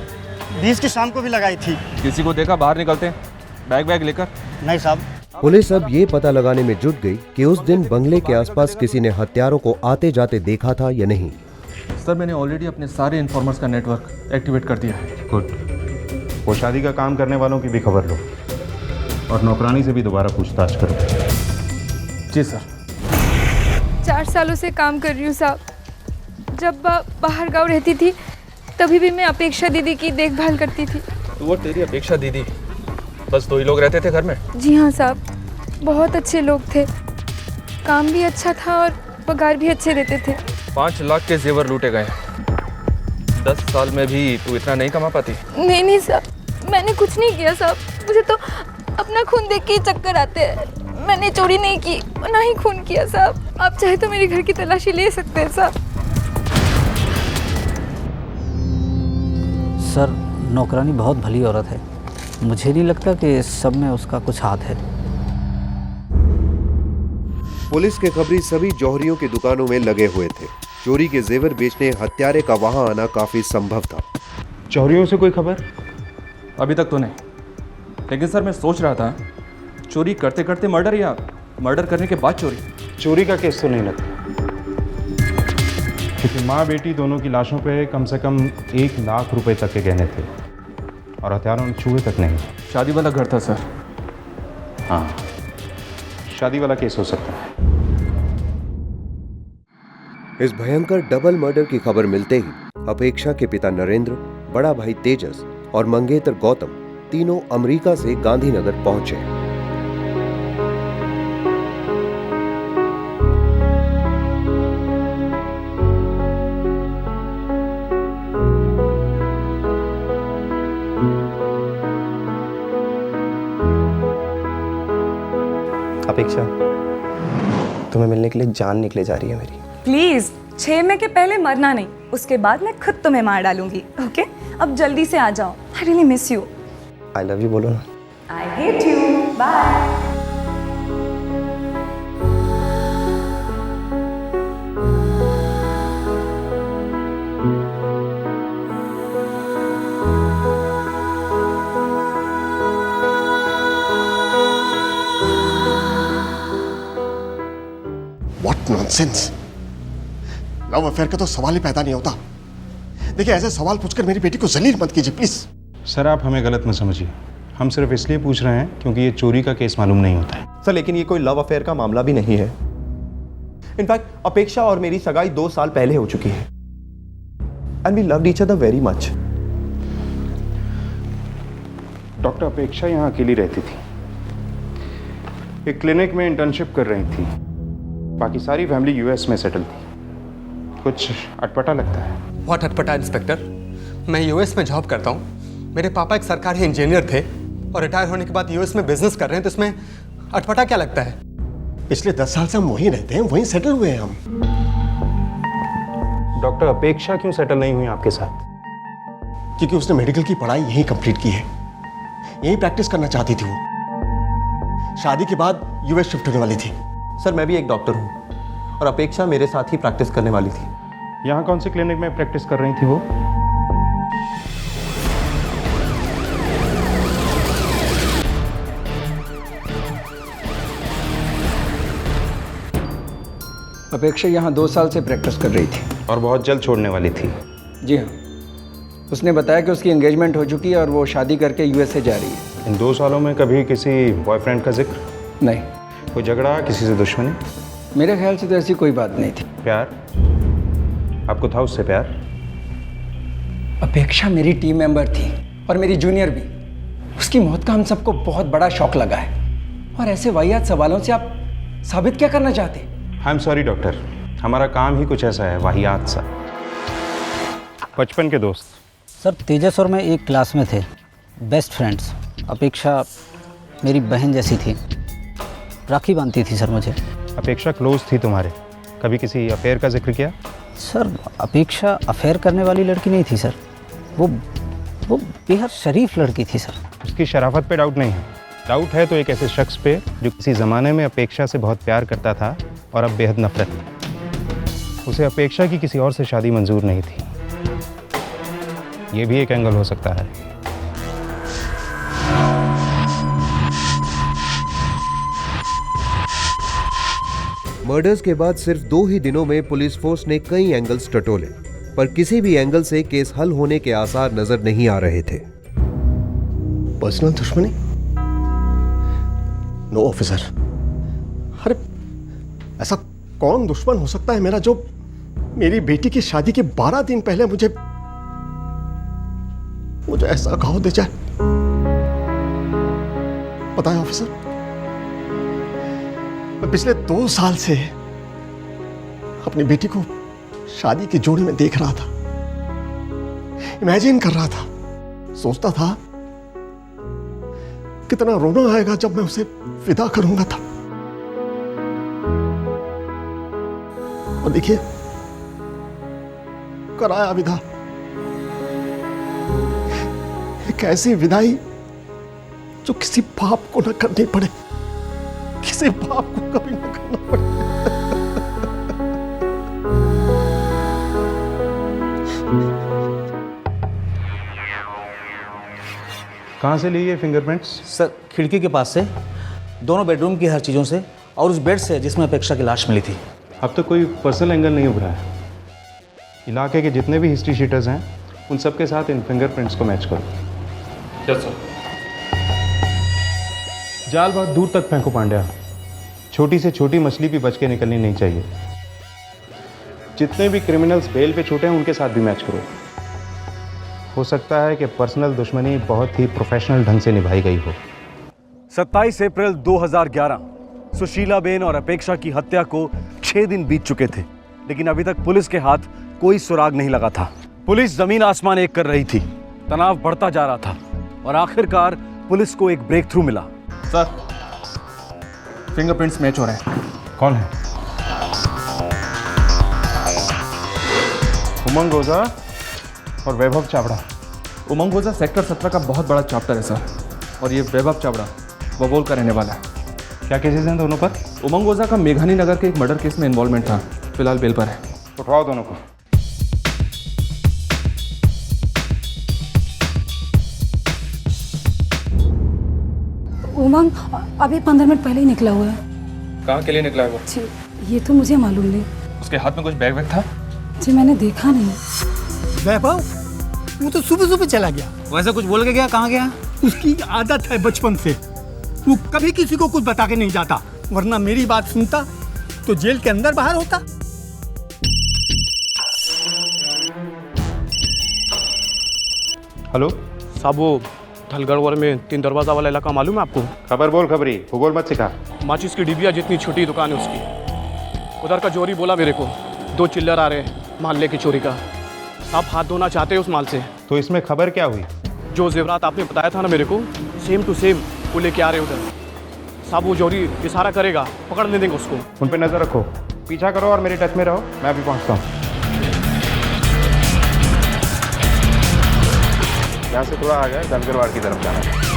20 की शाम को भी लगाई थी। किसी को देखा बाहर निकलते बैग लेकर? नहीं साहब। पुलिस अब ये पता लगाने में जुट गई कि उस दिन बंगले के आसपास किसी ने हत्यारों को आते जाते देखा था या नहीं। सर मैंने ऑलरेडी अपने सारे इन्फॉर्मर्स का नेटवर्क एक्टिवेट कर दिया है। गुड। वो शादी का काम करने वालों की भी खबर लो और नौकरानी से भी दोबारा पूछताछ करो। जी सर। 4 सालों से काम कर रही हूँ साहब। जब बाहर गाँव रहती थी तभी भी मैं अपेक्षा दीदी की देखभाल करती थी। तो वो तेरी अपेक्षा दीदी, बस 2 ही लोग रहते थे घर में? जी हाँ साहब, बहुत अच्छे लोग थे, काम भी अच्छा था और पगार भी अच्छे देते थे। 5 लाख के जेवर लूटे गए। 10 साल में भी तू इतना नहीं कमा पाती? नहीं साहब, मैंने कुछ नहीं किया साहब, मुझे तो अपना खून देख के ही चक्कर आते हैं। मैंने चोरी नहीं की, ना ही खून किया साहब। आप चाहे तो मेरे घर की तलाशी ले सकते हैं साहब। सर नौकरानी बहुत भली औरत है, मुझे नहीं लगता कि इस सब में उसका कुछ हाथ है। पुलिस के खबरी सभी जौहरियों की दुकानों में लगे हुए थे। चोरी के जेवर बेचने हत्यारे का वहां आना काफी संभव था। चोरियों से कोई खबर? अभी तक तो नहीं, लेकिन सर मैं सोच रहा था चोरी करते करते मर्डर या मर्डर करने के बाद चोरी। चोरी का केस तो नहीं लगता, क्योंकि माँ बेटी दोनों की लाशों पे कम से कम 1 लाख रुपए तक के गहने थे और हथियारों ने छुए तक नहीं। शादी वाला घर था सर। हाँ, शादी वाला केस हो सकता है। इस भयंकर डबल मर्डर की खबर मिलते ही अपेक्षा के पिता नरेंद्र, बड़ा भाई तेजस और मंगेतर गौतम तीनों अमेरिका से गांधीनगर पहुंचे। अपेक्षा, तुम्हें मिलने के लिए जान निकले जा रही है मेरी। प्लीज, 6 मई के पहले मरना नहीं, उसके बाद मैं खुद तुम्हें मार डालूंगी। ओके, अब जल्दी से आ जाओ। I really miss you. I love you बोलो ना। I hate you. Bye. What nonsense. Love affair का तो सवाल ही पैदा नहीं होता। देखिए, ऐसे सवाल पूछकर मेरी बेटी को जलील मत कीजिए प्लीज। सर आप हमें गलत मत समझिए, हम सिर्फ इसलिए पूछ रहे हैं क्योंकि ये चोरी का केस मालूम नहीं होता है। सर लेकिन ये कोई लव अफेयर का मामला भी नहीं है। इनफैक्ट अपेक्षा और मेरी सगाई 2 साल पहले हो चुकी है and we loved each other very much. Doctor Apeksha यहाँ अकेली रहती थी, एक क्लिनिक में इंटर्नशिप कर रही थी, बाकी सारी फैमिली यूएस में सेटल थी। कुछ अटपटा लगता है। बहुत अटपटा इंस्पेक्टर, मैं यूएस में जॉब करता हूँ, मेरे पापा एक सरकारी इंजीनियर थे और रिटायर होने के बाद यूएस में बिजनेस कर रहे हैं, तो इसमें अटपटा क्या लगता है? पिछले 10 साल से हम वहीं रहते हैं, वहीं सेटल हुए हैं हम। डॉक्टर अपेक्षा क्यों सेटल नहीं हुई आपके साथ? क्योंकि उसने मेडिकल की पढ़ाई यहीं कंप्लीट की है, यहीं प्रैक्टिस करना चाहती थी वो। शादी के बाद यूएस शिफ्ट होने वाली थी। सर मैं भी एक डॉक्टर हूँ और अपेक्षा मेरे साथ ही प्रैक्टिस करने वाली थी। यहाँ कौन सी क्लिनिक में प्रैक्टिस कर रही थी वो? अपेक्षा यहाँ 2 साल से प्रैक्टिस कर रही थी और बहुत जल्द छोड़ने वाली थी। जी हाँ, उसने बताया कि उसकी एंगेजमेंट हो चुकी है और वो शादी करके यूएस से जा रही है। इन 2 सालों में कभी किसी बॉयफ्रेंड का जिक्र? नहीं। कोई झगड़ा, किसी से दुश्मनी? मेरे ख्याल से तो ऐसी कोई बात नहीं थी। प्यार? आपको था उससे प्यार? अपेक्षा मेरी टीम मेंबर थी और मेरी जूनियर भी। उसकी मौत का हम सबको बहुत बड़ा शौक लगा है और ऐसे वाहियात सवालों से आप साबित क्या करना चाहते? आई एम सॉरी डॉक्टर, हमारा काम ही कुछ ऐसा है, वाहियात सा। बचपन के दोस्त? सर तेजस और मैं एक क्लास में थे, बेस्ट फ्रेंड्स। अपेक्षा मेरी बहन जैसी थी, राखी बांधती थी सर मुझे। अपेक्षा क्लोज थी तुम्हारे, कभी किसी अफेयर का जिक्र किया? सर अपेक्षा अफेयर करने वाली लड़की नहीं थी सर, वो बेहद शरीफ लड़की थी सर। उसकी शराफत पे डाउट नहीं है, डाउट है तो एक ऐसे शख्स पे जो किसी ज़माने में अपेक्षा से बहुत प्यार करता था और अब बेहद नफरत। उसे अपेक्षा की किसी और से शादी मंजूर नहीं थी। ये भी एक एंगल हो सकता है। मर्डर्स के बाद सिर्फ 2 ही दिनों में पुलिस फोर्स ने कई एंगल्स टटोले, पर किसी भी एंगल से केस हल होने के आसार नजर नहीं आ रहे थे। पर्सनल दुश्मनी? No officer. अरे ऐसा कौन दुश्मन हो सकता है मेरा जो मेरी बेटी की शादी के 12 दिन पहले मुझे ऐसा घाव दे जाए? पता है ऑफिसर, मैं पिछले 2 साल से अपनी बेटी को शादी की जोड़ी में देख रहा था, इमेजिन कर रहा था, सोचता था कितना रोना आएगा जब मैं उसे विदा करूंगा था। और देखिए कराया विदा। एक ऐसी विदाई जो किसी बाप को न करनी पड़े, किसी बाप को कभी न करना पड़े। कहाँ से ली ये फिंगरप्रिंट्स? सर खिड़की के पास से, दोनों बेडरूम की हर चीज़ों से और उस बेड से जिसमें अपेक्षा की लाश मिली थी। अब तो कोई पर्सनल एंगल नहीं उभरा है। इलाके के जितने भी हिस्ट्री शीटर्स हैं उन सब के साथ इन फिंगरप्रिंट्स को मैच करो। Yes sir. जाल बहुत दूर तक फेंको पांड्या, छोटी से छोटी मछली भी बच के निकलनी नहीं चाहिए। जितने भी क्रिमिनल्स बेल पे छूटे हैं उनके साथ भी मैच करो। हो सकता है कि पर्सनल दुश्मनी बहुत ही प्रोफेशनल ढंग से निभाई गई हो। 27 अप्रैल 2011 सुशीलाबेन और अपेक्षा की हत्या को 6 दिन बीत चुके थे, लेकिन अभी तक पुलिस के हाथ कोई सुराग नहीं लगा था। पुलिस जमीन आसमान एक कर रही थी, तनाव बढ़ता जा रहा था और आखिरकार पुलिस को एक ब्रेक थ्रू मिला। सर फिंगरप्रिंट्स मैच हो रहे हैं। कौन है? उमंग ओझा और वैभव चावड़ा। उमंग ओझा सेक्टर 17 का बहुत बड़ा चैप्टर है सर, और ये वैभव चावड़ा बबोल का रहने वाला है। क्या केसेस हैं दोनों पर? उमंग ओझा का मेघानी नगर के एक मर्डर केस में इन्वॉल्वमेंट था, फिलहाल बेल पर है। उठवाओ दोनों को। उमंग अभी 15 मिनट पहले ही निकला हुआ है। कहाँ के लिए निकला है वो? ये तो मुझे मालूम नहीं उसके हाथ में कुछ बैग वैग था? जी मैंने देखा नहीं। वैभव वो तो सुबह सुबह चला गया। वैसे कुछ बोल के गया? कहाँ गया? उसकी आदत है बचपन से, वो कभी किसी को कुछ बता के नहीं जाता, वरना मेरी बात सुनता तो जेल के अंदर बाहर होता। हेलो साहब, वो थलगढ़ में 3 दरवाजा वाला इलाका मालूम है आपको? खबर बोल खबरी, भूगोल मत सिखा। माचिस की डिबिया जितनी छोटी दुकान है उसकी, उधर का चोरी बोला मेरे को। 2 चिल्लर आ रहे हैं माल लेके चोरी का। आप हाथ धोना चाहते हैं उस माल से? तो इसमें खबर क्या हुई? जो जेवरात आपने बताया था ना मेरे को, सेम टू सेम वो लेके आ रहे उधर। साहब वो चोरी इशारा करेगा, पकड़ने देंगे उसको। उन पे नजर रखो, पीछा करो और मेरे टच में रहो, मैं अभी पहुंचता हूँ। यहाँ से थोड़ा आगे धनगरवाड़ की तरफ जाना है।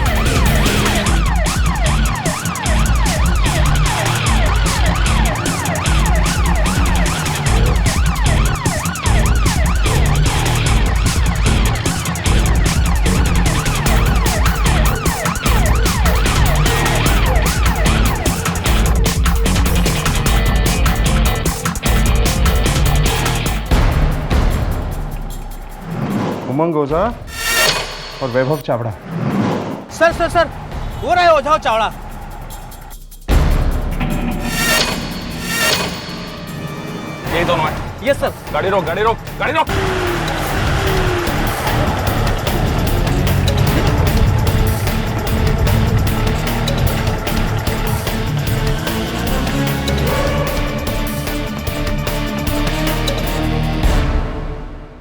उमंग ओझा और वैभव चावड़ा। सर सर सर, हो रहा है ओझा चावड़ा। ये दोनों है। Yes sir. गाड़ी रोक, गाड़ी रोक, गाड़ी रोक।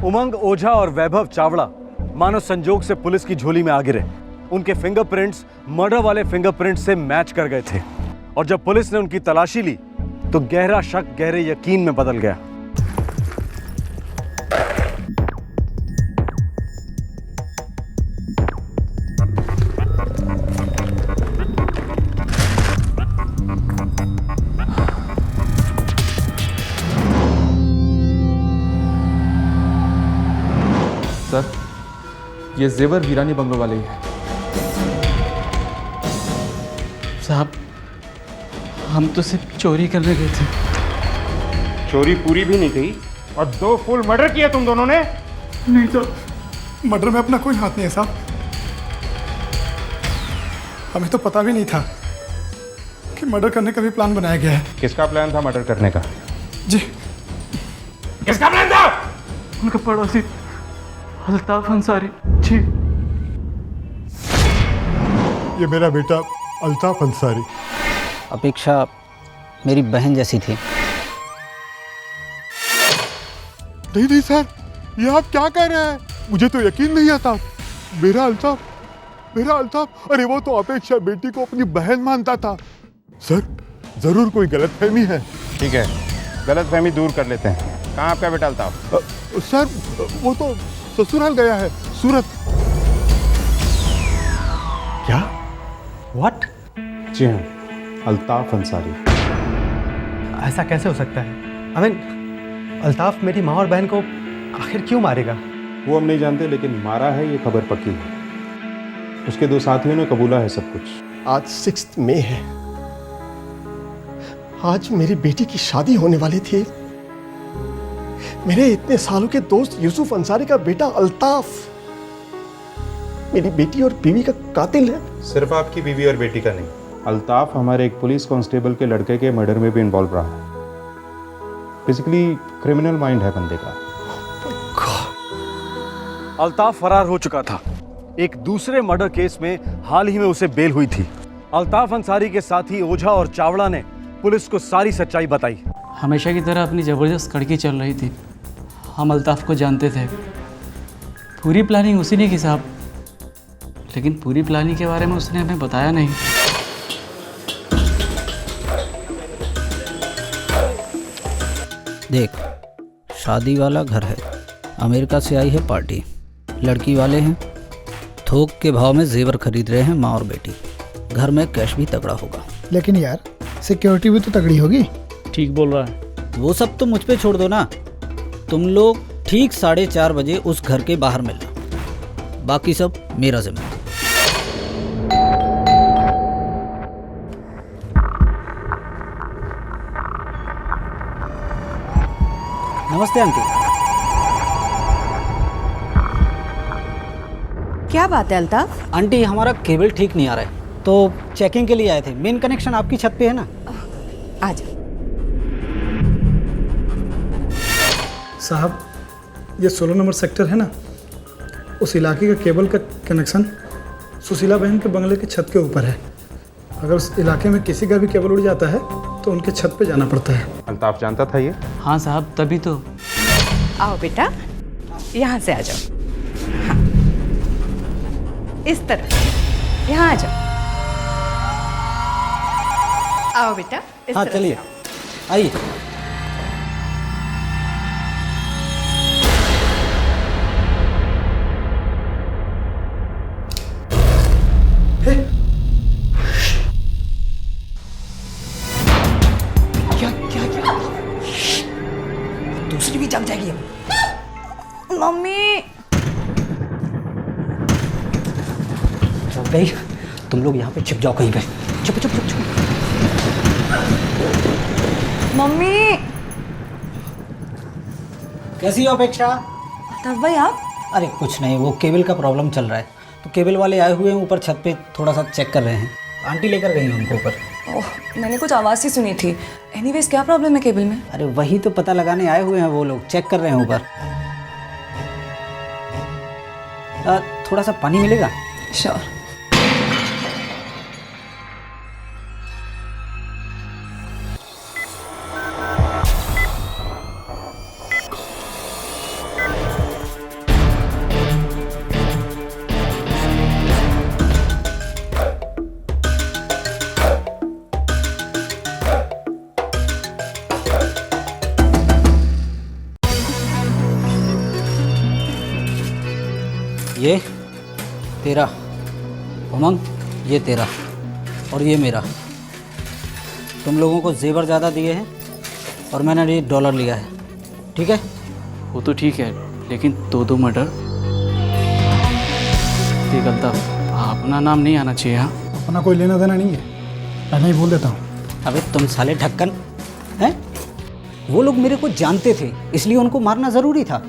उमंग ओझा और वैभव चावड़ा मानो संजोग से पुलिस की झोली में आ गिरे। उनके फिंगरप्रिंट्स मर्डर वाले फिंगरप्रिंट्स से मैच कर गए थे और जब पुलिस ने उनकी तलाशी ली तो गहरा शक गहरे यकीन में बदल गया। सर, ये जेवर वीरानी बंगलो वाले ही है। साहब, हम तो सिर्फ चोरी करने गए थे। चोरी पूरी भी नहीं की और 2 फुल मर्डर किया तुम दोनों ने? नहीं तो मर्डर में अपना कोई हाथ नहीं है साहब। हमें तो पता भी नहीं था कि मर्डर करने का भी प्लान बनाया गया है। किसका प्लान था मर्डर करने का? जी, किसका प्लान था? उनका पड़ोसी अल्ताफ अंसारी जी। ये मेरा बेटा अल्ताफ अंसारी। अपेक्षा मेरी बहन जैसी थी। नहीं नहीं सर, ये आप क्या कह रहे हैं? मुझे तो यकीन नहीं आता। मेरा अल्ताफ, अरे वो तो अपेक्षा बेटी को अपनी बहन मानता था। सर, जरूर कोई गलतफहमी है। ठीक है, गलतफहमी दूर कर लेते हैं। कहाँ आपका बेटा अल्ताफ? सर, वो तो ससुराल गया है, सूरत। क्या? व्हाट? जी हाँ, अल्ताफ अंसारी। ऐसा कैसे हो सकता है? आई मीन, अल्ताफ मेरी माँ और बहन को आखिर क्यों मारेगा? वो हम नहीं जानते, लेकिन मारा है ये खबर पक्की है। उसके 2 साथियों ने कबूला है सब कुछ। आज 6 मई है। आज मेरी बेटी की शादी होने वाली थी। मेरे इतने सालों के दोस्त यूसुफ अंसारी का बेटा अल्ताफ मेरी बेटी और बीवी का कातिल है। सिर्फ आपकी बीवी और बेटी का नहीं, अल्ताफ हमारे एक पुलिस कांस्टेबल के लड़के के मर्डर में भी इन्वॉल्व रहा है। बेसिकली क्रिमिनल माइंड है बंदे का। अल्ताफ फरार हो चुका था। एक दूसरे मर्डर केस में हाल ही में उसे बेल हुई थी। अल्ताफ अंसारी के साथी ओझा और चावड़ा ने पुलिस को सारी सच्चाई बताई। हमेशा की तरह अपनी ज़बरदस्त कड़की चल रही थी। हम अल्ताफ को जानते थे। पूरी प्लानिंग उसी ने की साहब, लेकिन पूरी प्लानिंग के बारे में उसने हमें बताया नहीं। देख, शादी वाला घर है, अमेरिका से आई है पार्टी, लड़की वाले हैं, थोक के भाव में जेवर खरीद रहे हैं माँ और बेटी। घर में कैश भी तगड़ा होगा। लेकिन यार सिक्योरिटी भी तो तगड़ी होगी। ठीक बोल रहा है। वो सब तो मुझ पे छोड़ दो ना। तुम लोग ठीक 4:30 बजे उस घर के बाहर मिलना, बाकी सब मेरा जिम्मा। नमस्ते आंटी। क्या बात है अल्ताफ? आंटी हमारा केबल ठीक नहीं आ रहा है तो चेकिंग के लिए आए थे। मेन कनेक्शन आपकी छत पे है ना? आ जा। साहब ये 16 नंबर सेक्टर है ना, उस इलाके का केबल का कनेक्शन सुशीला बहन के बंगले के छत के ऊपर है। अगर उस इलाके में किसी का भी केबल उड़ जाता है तो उनके छत पे जाना पड़ता है। अल्ताफ जानता था ये? हाँ साहब, तभी तो। आओ बेटा, यहाँ से आ जाओ। हाँ। इस तरफ, यहाँ आ जाओ। आओ बेटा, इस हाँ तरफ चलिए आओ। आइए। दूसरी भी जम जाएगी अब। मम्मी। चुप गई। तुम लोग यहाँ पे छिप जाओ कहीं पे। चुप चुप चुप चुप। मम्मी। कैसी हो अपेक्षा? तब भाई आप? अरे कुछ नहीं, वो केबल का प्रॉब्लम चल रहा है तो केबल वाले आए हुए हैं ऊपर छत पे, थोड़ा सा चेक कर रहे हैं। आंटी लेकर गई हैं उनको ऊपर। ओह, मैंने कुछ आवाज़ ही सुनी थी। एनीवेज क्या प्रॉब्लम है केबल में? अरे वही तो पता लगाने आए हुए हैं वो लोग, चेक कर रहे हैं ऊपर। थोड़ा सा पानी मिलेगा? श्योर। ये तेरा उमंग, ये तेरा और ये मेरा। तुम लोगों को जेवर ज़्यादा दिए हैं और मैंने ये डॉलर लिया है, ठीक है? वो तो ठीक है, लेकिन दो मर्डर। देख अल्ताफ, अपना नाम नहीं आना चाहिए। हाँ, अपना कोई लेना देना नहीं है, मैं नहीं बोल देता हूँ। अबे तुम साले ढक्कन हैं? वो लोग मेरे को जानते थे इसलिए उनको मारना ज़रूरी था।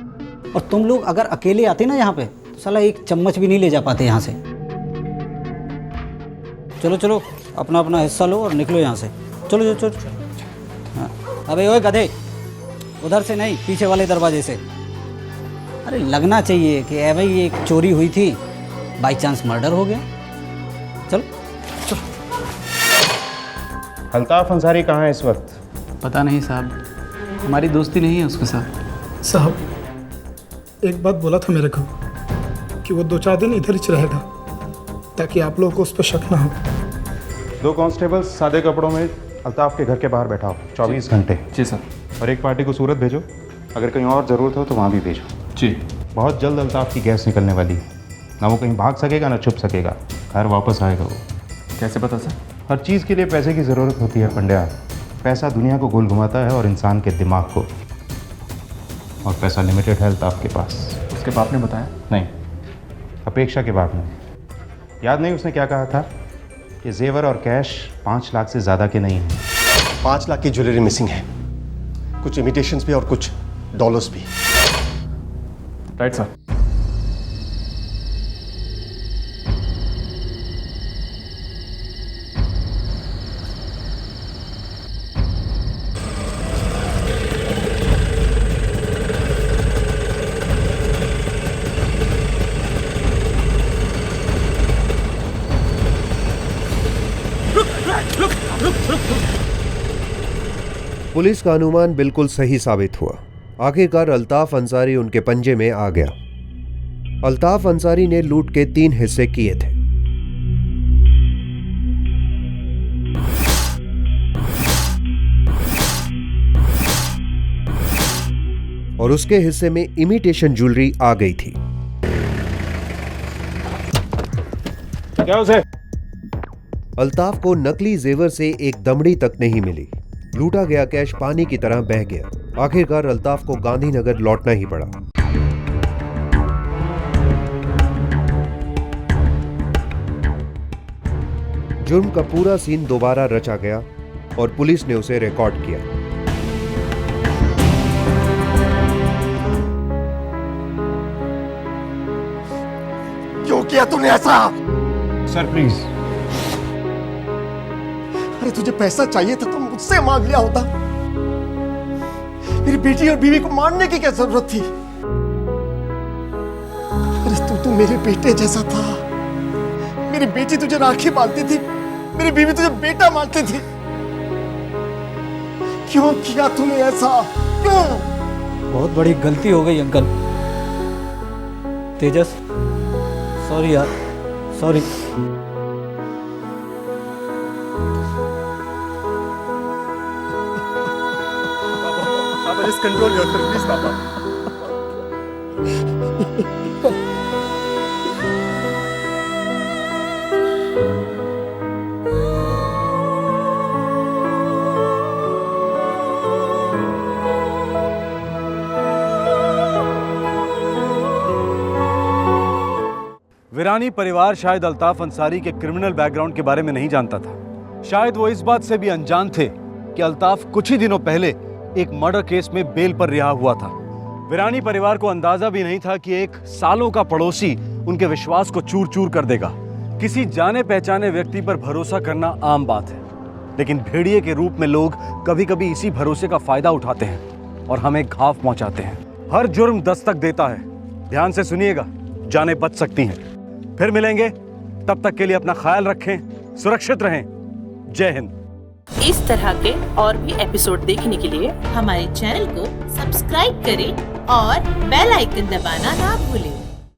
और तुम लोग अगर अकेले आते ना यहाँ पे तो साला एक चम्मच भी नहीं ले जा पाते यहाँ से। चलो चलो, अपना अपना हिस्सा लो और निकलो यहाँ से। चलो चलो चलो। हाँ, अबे ओए गधे, उधर से नहीं, पीछे वाले दरवाजे से। अरे लगना चाहिए कि भाई ये एक चोरी हुई थी, बाई चांस मर्डर हो गया। चलो चलो। अल्ताफ अंसारी कहाँ है इस वक्त? पता नहीं साहब, हमारी दोस्ती नहीं है उसके साथ। साहब एक बात बोला था मेरे को कि वो 2-4 दिन इधर ही रहेगा ताकि आप लोगों को उस पर शक ना हो। 2 कांस्टेबल सादे कपड़ों में अल्ताफ के घर के बाहर बैठा हो 24 घंटे। जी सर। और एक पार्टी को सूरत भेजो, अगर कहीं और ज़रूरत हो तो वहाँ भी भेजो। जी। बहुत जल्द अल्ताफ की गैस निकलने वाली है, ना वो कहीं भाग सकेगा ना छुप सकेगा, घर वापस आएगा वो। कैसे पता सर? हर चीज़ के लिए पैसे की ज़रूरत होती है पंड्या। पैसा दुनिया को गोल घुमाता है और इंसान के दिमाग को, और पैसा लिमिटेड है अल्ताफ के पास। उसके बाप ने बताया? नहीं, अपेक्षा के बाप ने। याद नहीं उसने क्या कहा था कि जेवर और कैश 5 लाख से ज़्यादा के नहीं हैं। 5 लाख की ज्वेलरी मिसिंग है, कुछ इमिटेशंस भी और कुछ डॉलर्स भी। Right sir. पुलिस का अनुमान बिल्कुल सही साबित हुआ। आखिरकार अल्ताफ अंसारी उनके पंजे में आ गया। अल्ताफ अंसारी ने लूट के 3 हिस्से किए थे। और उसके हिस्से में इमिटेशन ज्वेलरी आ गई थी। क्या उसे? अल्ताफ को नकली जेवर से एक दमड़ी तक नहीं मिली। लूटा गया कैश पानी की तरह बह गया। आखिरकार अल्ताफ को गांधीनगर लौटना ही पड़ा। जुर्म का पूरा सीन दोबारा रचा गया और पुलिस ने उसे रिकॉर्ड किया। किया तूने ऐसा? Sir please. अरे तुझे पैसा चाहिए था तो मुझसे मांग लिया होता। मेरी बेटी और बीवी को मारने की क्या जरूरत थी? अरे तू मेरे बेटे जैसा था। मेरी बेटी तुझे राखी बांधती थी, मेरी बीवी तुझे बेटा मानती थी। क्यों किया तूने ऐसा? क्यों? बहुत बड़ी गलती हो गई अंकल। तेजस, सॉरी यार, सॉरी। पापा just control yourself, please, पापा। विरानी परिवार शायद अल्ताफ अंसारी के क्रिमिनल बैकग्राउंड के बारे में नहीं जानता था। शायद वो इस बात से भी अनजान थे कि अल्ताफ कुछ ही दिनों पहले एक मर्डर केस में बेल पर रिहा हुआ था। विरानी परिवार को अंदाजा भी नहीं था कि एक सालों का पड़ोसी उनके विश्वास को चूर चूर कर देगा। किसी जाने पहचाने व्यक्ति पर भरोसा करना आम बात है, लेकिन भेड़िए के रूप में लोग कभी कभी इसी भरोसे का फायदा उठाते हैं और हमें घाव पहुंचाते हैं। हर जुर्म दस्तक देता है। ध्यान से सुनिएगा, जानें बच सकती हैं। फिर मिलेंगे, तब तक के लिए अपना ख्याल रखें, सुरक्षित रहें। जय हिंद। इस तरह के और भी एपिसोड देखने के लिए हमारे चैनल को सब्सक्राइब करें और बेल आइकन दबाना ना भूलें।